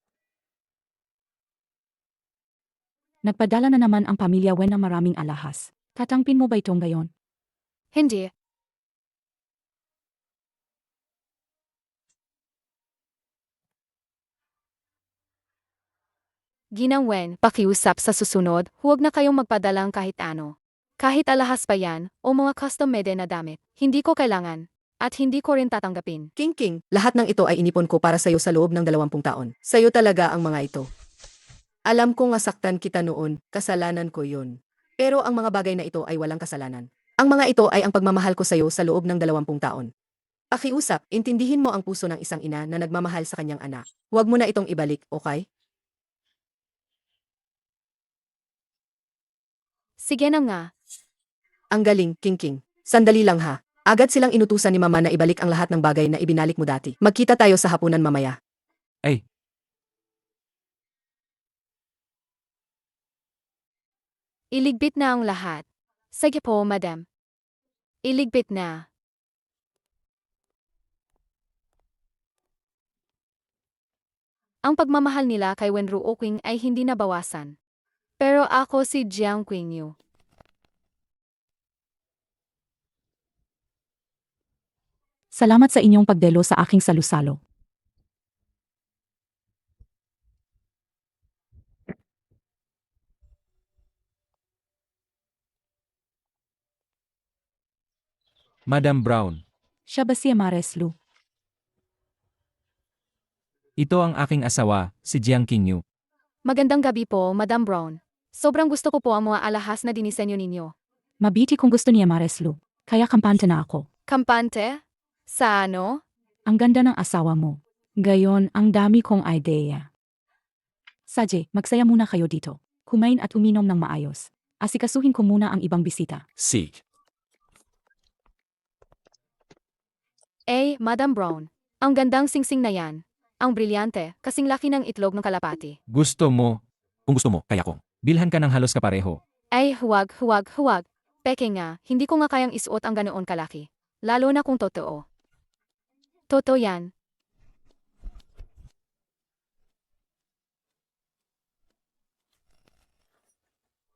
Nagpadala na naman ang pamilya Wen ng maraming alahas. Tatangpin mo ba itong gayon? Hindi. Ginang Wen, pakiusap sa susunod, huwag na kayong magpadalang kahit ano. Kahit alahas pa yan, o mga custom-made na damit, hindi ko kailangan. At hindi ko rin tatanggapin. King, lahat ng ito ay inipon ko para sa'yo sa loob ng 20 taon. Sa'yo talaga ang mga ito. Alam ko nasaktan kita noon, kasalanan ko yun. Pero ang mga bagay na ito ay walang kasalanan. Ang mga ito ay ang pagmamahal ko sa'yo sa loob ng 20 taon. Pakiusap, intindihin mo ang puso ng isang ina na nagmamahal sa kanyang anak. Huwag mo na itong ibalik, okay? Sige na nga. Ang galing, King. Sandali lang ha. Agad silang inutusan ni Mama na ibalik ang lahat ng bagay na ibinalik mo dati. Magkita tayo sa hapunan mamaya. Ay, Iligpit na ang lahat. Sige po, madam. Iligpit na. Ang pagmamahal nila kay Wenru Oqing ay hindi nabawasan. Pero ako si Jiang Qingyu. Salamat sa inyong pagdelo sa aking salusalo. Madam Brown, Siya ba si Mareslu? ito ang aking asawa, si Jiang Qingyu. Magandang gabi po, Madam Brown. Sobrang gusto ko po ang mga alahas na dinisenyo ninyo. Mabiti kung gusto niya Mareslu. Kaya kampante na ako. Kampante? Sa ano? Ang ganda ng asawa mo. Gayon, ang dami kong idea. Saje, magsaya muna kayo dito. Kumain at uminom ng maayos. Asikasuhin ko muna ang ibang bisita. Sig. Madam Brown. Ang gandang singsing na yan. Ang brilyante, kasing laki ng itlog ng kalapati. Gusto mo, Kung gusto mo, kaya ko. bilhan ka ng halos kapareho. Huwag. Peke nga, hindi ko nga kayang isuot ang ganoon kalaki. Lalo na kung totoo. Totoo yan.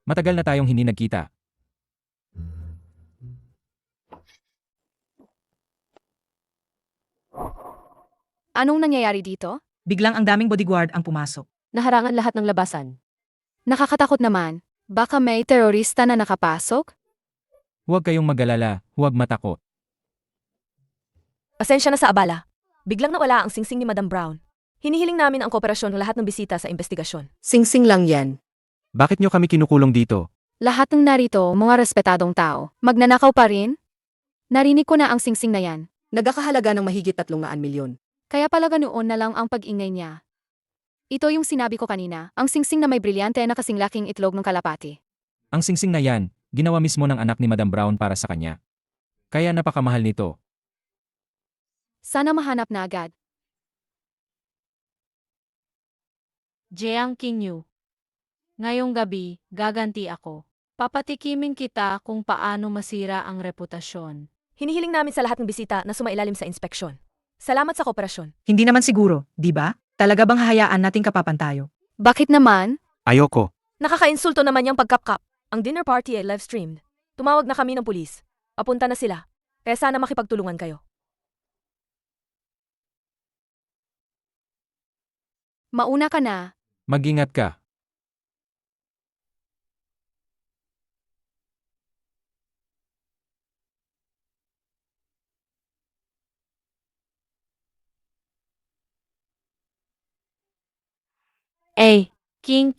Matagal na tayong hindi nagkita. Anong nangyayari dito? Biglang ang daming bodyguard ang pumasok. Naharangan lahat ng labasan. Nakakatakot naman. Baka may terorista na nakapasok? Huwag kayong mag-alala, huwag matakot. Pasensya na sa abala. Biglang nawala ang singsing ni Madam Brown. Hinihiling namin ang kooperasyon ng lahat ng bisita sa investigasyon. Singsing lang yan. Bakit nyo kami kinukulong dito? Lahat ng narito, mga respetadong tao. Magnanakaw pa rin? Narinig ko na ang singsing na yan. Nagkakahalaga ng mahigit 300 milyon. Kaya pala ganoon na lang ang pag-ingay niya. Ito yung sinabi ko kanina, ang singsing na may brilyante na kasing laking itlog ng kalapati. Ang singsing na yan, ginawa mismo ng anak ni Madam Brown para sa kanya. Kaya napakamahal nito. Sana mahanap na agad. Jiang Qingyu. Ngayong gabi, gaganti ako. Papatikimin kita kung paano masira ang reputasyon. Hinihiling namin sa lahat ng bisita na sumailalim sa inspeksyon. Salamat sa kooperasyon. Hindi naman siguro, di ba? Talaga bang hahayaan nating kapapantayo? Bakit naman? Ayoko. Nakakainsulto naman yung pagkapkap. Ang dinner party ay live-streamed. Tumawag na kami ng pulis. Papunta na sila. Kaya sana makipagtulungan kayo. Mauna ka na. Mag-ingat ka.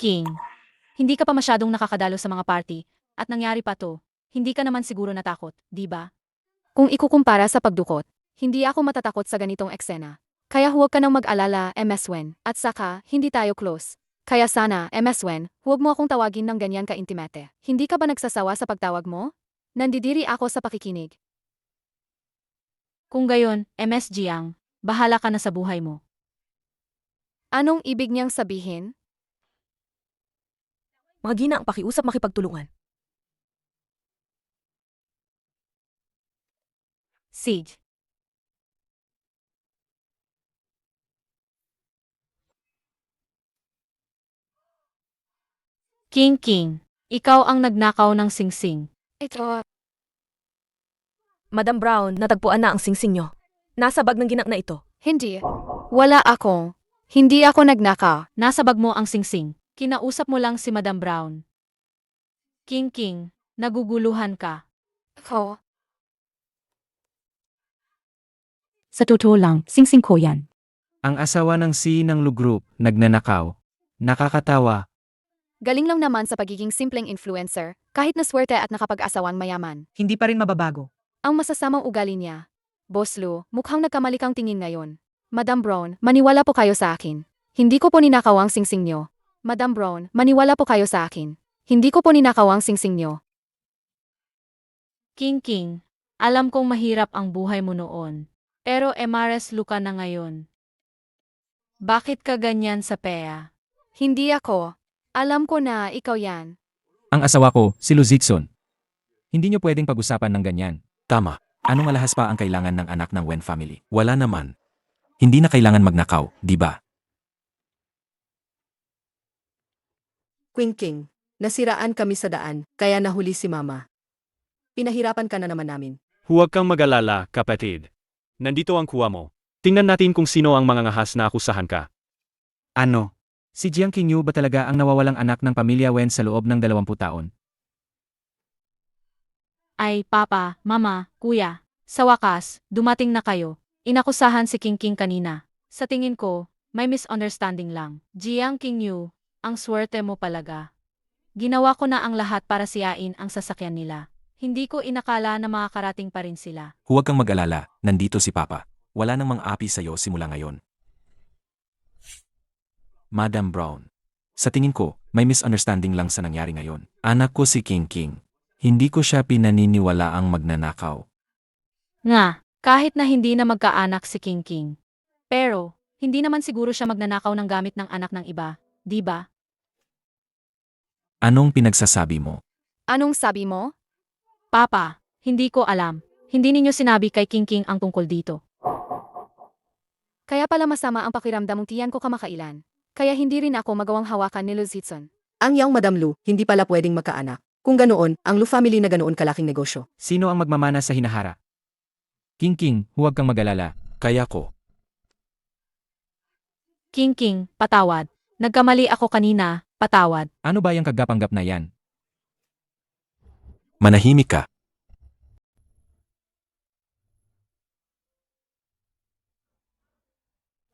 King. Hindi ka pa masyadong nakakadalo sa mga party, at nangyari pa to. Hindi ka naman siguro natakot, di ba? Kung ikukumpara sa pagdukot, hindi ako matatakot sa ganitong eksena. Kaya huwag ka nang mag-alala, MS Wen. At saka, hindi tayo close. Kaya sana, MS Wen, huwag mo akong tawagin ng ganyan ka-intimate. Hindi ka ba nagsasawa sa pagtawag mo? Nandidiri ako sa pakikinig. Kung gayon, MS Jiang, bahala ka na sa buhay mo. Anong ibig niyang sabihin? Mga gina ang pakiusap makipagtulungan. Siege. King, ikaw ang nagnakaw ng singsing. Ito. Madam Brown, natagpuan na ang singsing nyo. Nasa bag ng ginak na ito. Hindi. Wala ako. Hindi ako nagnakaw. Nasa bag mo ang singsing. Kinausap mo lang si Madam Brown. King, naguguluhan ka. Ako. Sa totoo lang, singsing ko yan. Ang asawa ng si ng Lu Group, nagnanakaw. Nakakatawa. Galing lang naman sa pagiging simpleng influencer, kahit na swerte at nakapag-asawang mayaman. Hindi pa rin mababago. Ang masasamang ugali niya. Boss Lu, mukhang nagkamali kang tingin ngayon. Madam Brown, maniwala po kayo sa akin. Hindi ko po ninakaw ang singsing nyo. Madam Brown, maniwala po kayo sa akin. Hindi ko po ninakaw ang singsing nyo. King, alam kong mahirap ang buhay mo noon. Pero Emares Luka na ngayon. Bakit ka ganyan sa PEA? Hindi ako. Alam ko na ikaw yan. Ang asawa ko, si Lu Zixon. Hindi nyo pwedeng pag-usapan ng ganyan. Tama. Anong alahas pa ang kailangan ng anak ng Wen family? Wala naman. Hindi na kailangan magnakaw, di ba? King, nasiraan kami sa daan, kaya nahuli si Mama. Pinahirapan ka na naman namin. Huwag kang mag-alala, kapatid. Nandito ang kuha mo. Tingnan natin kung sino ang mga ngahas na akusahan ka. Ano? Si Jiang Qingyu ba talaga ang nawawalang anak ng pamilya Wen sa loob ng 20 taon? Ay, Papa, Mama, Kuya. Sa wakas, dumating na kayo. Inakusahan si King kanina. Sa tingin ko, may misunderstanding lang. Jiang Qingyu, ang swerte mo palaga. Ginawa ko na ang lahat para siyain ang sasakyan nila. Hindi ko inakala na makakarating pa rin sila. Huwag kang mag-alala, nandito si Papa. Wala nang mga api sa'yo simula ngayon. Madam Brown. Sa tingin ko, may misunderstanding lang sa nangyari ngayon. Anak ko si King. Hindi ko siya pinaniniwala ang magnanakaw. Nga, kahit na hindi na magkaanak si King. Pero, hindi naman siguro siya magnanakaw ng gamit ng anak ng iba, di ba? Anong pinagsasabi mo? Anong sabi mo? Papa, hindi ko alam. Hindi ninyo sinabi kay King ang tungkol dito. Kaya pala masama ang pakiramdam ng tiyan ko kamakailan. Kaya hindi rin ako magawang hawakan ni Lu Zixon. Ang yaong Madam Lu, hindi pala pwedeng magkaanak. Kung ganoon, ang Lu family na ganoon kalaking negosyo. Sino ang magmamana sa hinahara? King King, huwag kang mag-alala. Kaya ko. King King, patawad. Nagkamali ako kanina, patawad. Ano ba yung kagapanggap na yan? Manahimik ka.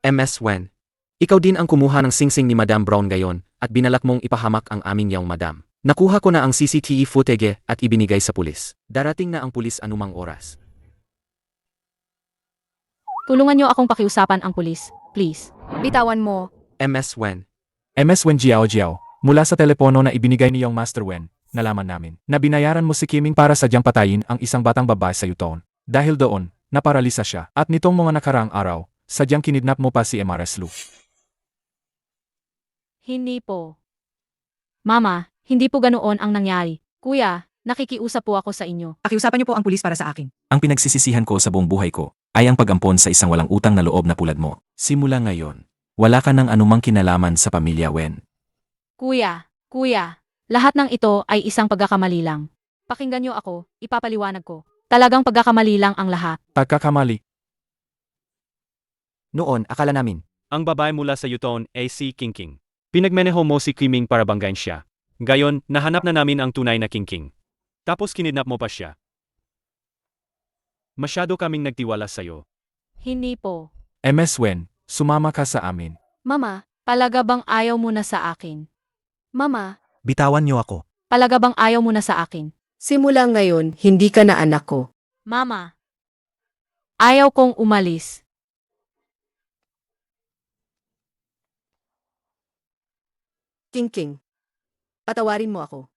MS Wen. Ikaw din ang kumuha ng singsing ni Madam Brown ngayon at binalak mong ipahamak ang aming yaong madam. Nakuha ko na ang CCTV footage at ibinigay sa pulis. Darating na ang pulis anumang oras. Tulungan niyo akong pakiusapan ang pulis, please. Bitawan mo. MS Wen. MS Wen Jiao, mula sa telepono na ibinigay niyong Master Wen, nalaman namin na binayaran mo si Kiming para sadyang patayin ang isang batang babae sa Yuton. Dahil doon, naparalisa siya at nitong mga nakaraang araw, sadyang kinidnap mo pa si MRS Lu. Hindi po. Mama, hindi po ganoon ang nangyari. Kuya, nakikiusap po ako sa inyo. Pakiusapan niyo po ang pulis para sa akin. Ang pinagsisisihan ko sa buong buhay ko ay ang pag-ampon sa isang walang utang na loob na pulad mo. Simula ngayon, wala ka ng anumang kinalaman sa pamilya Wen. Kuya, lahat ng ito ay isang pagkakamali lang. Pakinggan niyo ako, ipapaliwanag ko. Talagang pagkakamali lang ang lahat. Pagkakamali. Noon, akala namin. Ang babae mula sa Yuton ay si King King. Pinagmeneho mo si Kiming para banggain siya. Gayon, nahanap na namin ang tunay na King King. Tapos kinidnap mo pa siya. Masyado kaming nagtiwala sa'yo. Hindi po. MS Wen, sumama ka sa amin. Mama, Palaga bang ayaw mo na sa akin? Mama, Bitawan niyo ako. Palaga bang ayaw mo na sa akin? Simula ngayon, hindi ka na anak ko. Mama, ayaw kong umalis. King King, patawarin mo ako.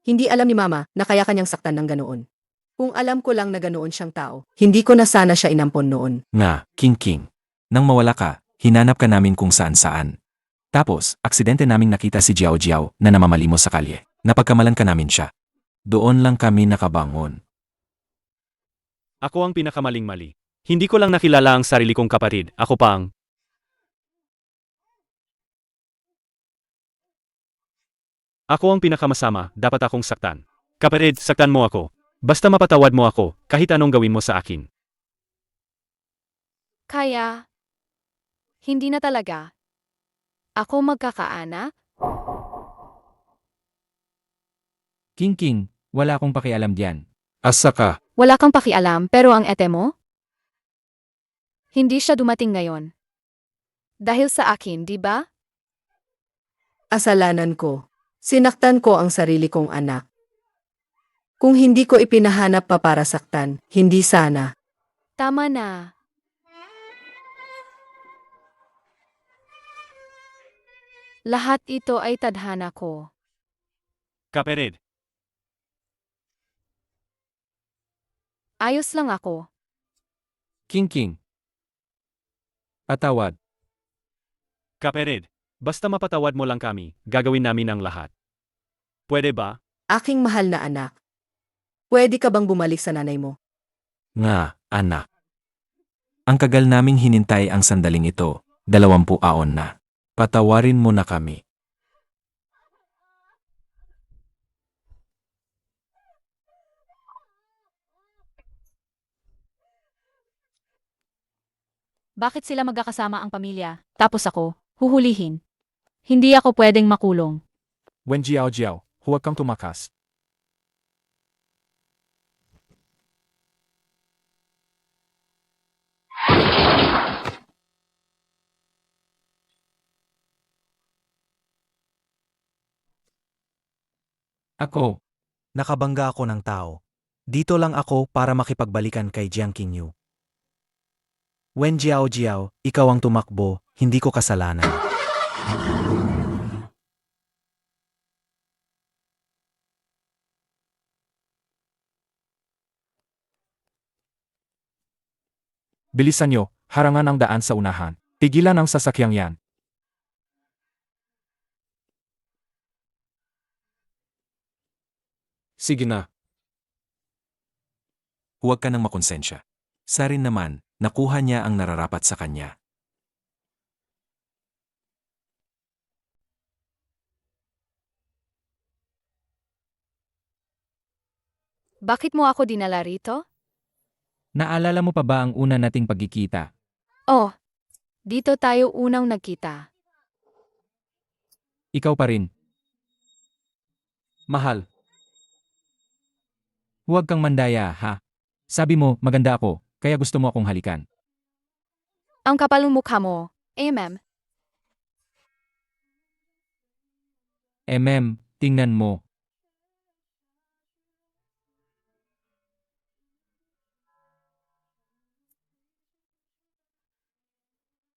Hindi alam ni Mama na kaya kanyang saktan ng ganoon. Kung alam ko lang na ganoon siyang tao, hindi ko na sana siya inampon noon. Nga, King King. Nang mawala ka, hinanap ka namin kung saan-saan. Tapos, aksidente naming nakita si Jiao na namamalimos sa kalye. Napagkamalan ka namin siya. Doon lang kami nakabangon. Ako ang pinakamaling mali. Hindi ko lang nakilala ang sarili kong kapatid. Ako pa ang... Ako ang pinakamasama, dapat akong saktan. Kapatid, saktan mo ako. Basta mapatawad mo ako, kahit anong gawin mo sa akin. kaya. Hindi na talaga. Ako magkakaanak? King King, wala akong pakialam diyan. Asa ka? Wala kang pakialam pero ang ete mo? Hindi siya dumating ngayon. Dahil sa akin, di ba? Asalanan ko. Sinaktan ko ang sarili kong anak. Kung hindi ko ipinahanap pa para saktan, hindi sana. Tama na. Lahat ito ay tadhana ko. Kapatid, Ayos lang ako. King King. Patawad. kapatid, basta mapatawad mo lang kami, gagawin namin ang lahat. Pwede ba? Aking mahal na anak. Pwede ka bang bumalik sa nanay mo? Nga, anak. Ang kagal naming hinintay ang sandaling ito, 20 taon na. Patawarin mo na kami. Bakit sila magkakasama ang pamilya? Tapos ako, huhulihin. Hindi ako pwedeng makulong. Wen Jiao, huwag kang tumakas. Ako, Nakabangga ako ng tao. Dito lang ako para makipagbalikan kay Jiang Qingyu. Wen Jiao, ikaw ang tumakbo, hindi ko kasalanan. bilisan nyo, harangan ang daan sa unahan. Tigilan ang sasakyang yan. Sige na. Huwag ka nang makonsensya. Sa rin naman, nakuha niya ang nararapat sa kanya. Bakit mo ako dinala rito? Naalala mo pa ba ang una nating pagkikita? Oh, dito tayo unang nagkita. Ikaw pa rin. Mahal. Huwag kang mandaya, ha? Sabi mo, maganda ako, kaya gusto mo akong halikan. Ang kapal ng mukha mo, Tingnan mo.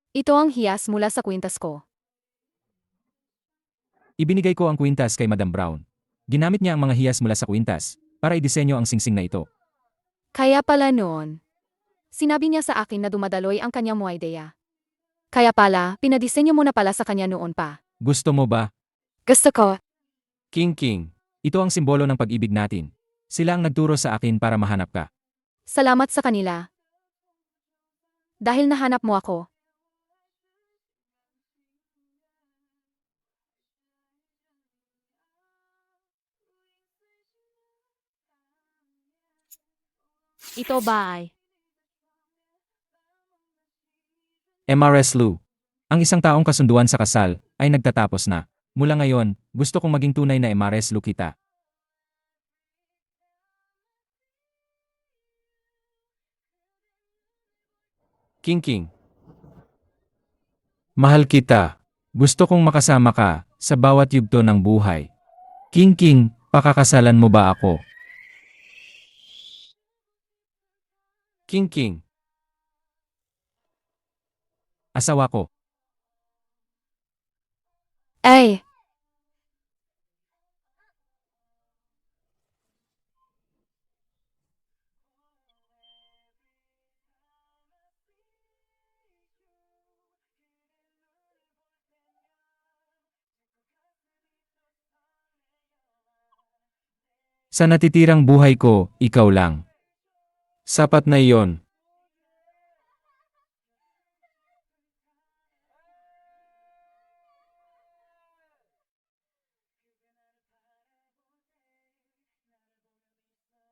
Ito ang hiyas mula sa kwintas ko. Ibinigay ko ang kwintas kay Madam Brown. Ginamit niya ang mga hiyas mula sa kwintas para idisenyo ang singsing na ito. Kaya pala noon. Sinabi niya sa akin na dumadaloy ang kanyang mga ideya. Kaya pala, pinadisenyo mo na pala sa kanya noon pa. Gusto mo ba? Gusto ko. King King. Ito ang simbolo ng pag-ibig natin. Sila ang nagturo sa akin para mahanap ka. Salamat sa kanila. Dahil nahanap mo ako. Ito ba ay? MRS Lou. Ang isang taong kasunduan sa kasal ay nagtatapos na. Mula ngayon, gusto kong maging tunay na MRS Lou kita. King King. Mahal kita. Gusto kong makasama ka sa bawat yugto ng buhay. King King, pakakasalan mo ba ako? King King. Asawa ko. Ay, Sa natitirang buhay ko, ikaw lang. Sapat na iyon.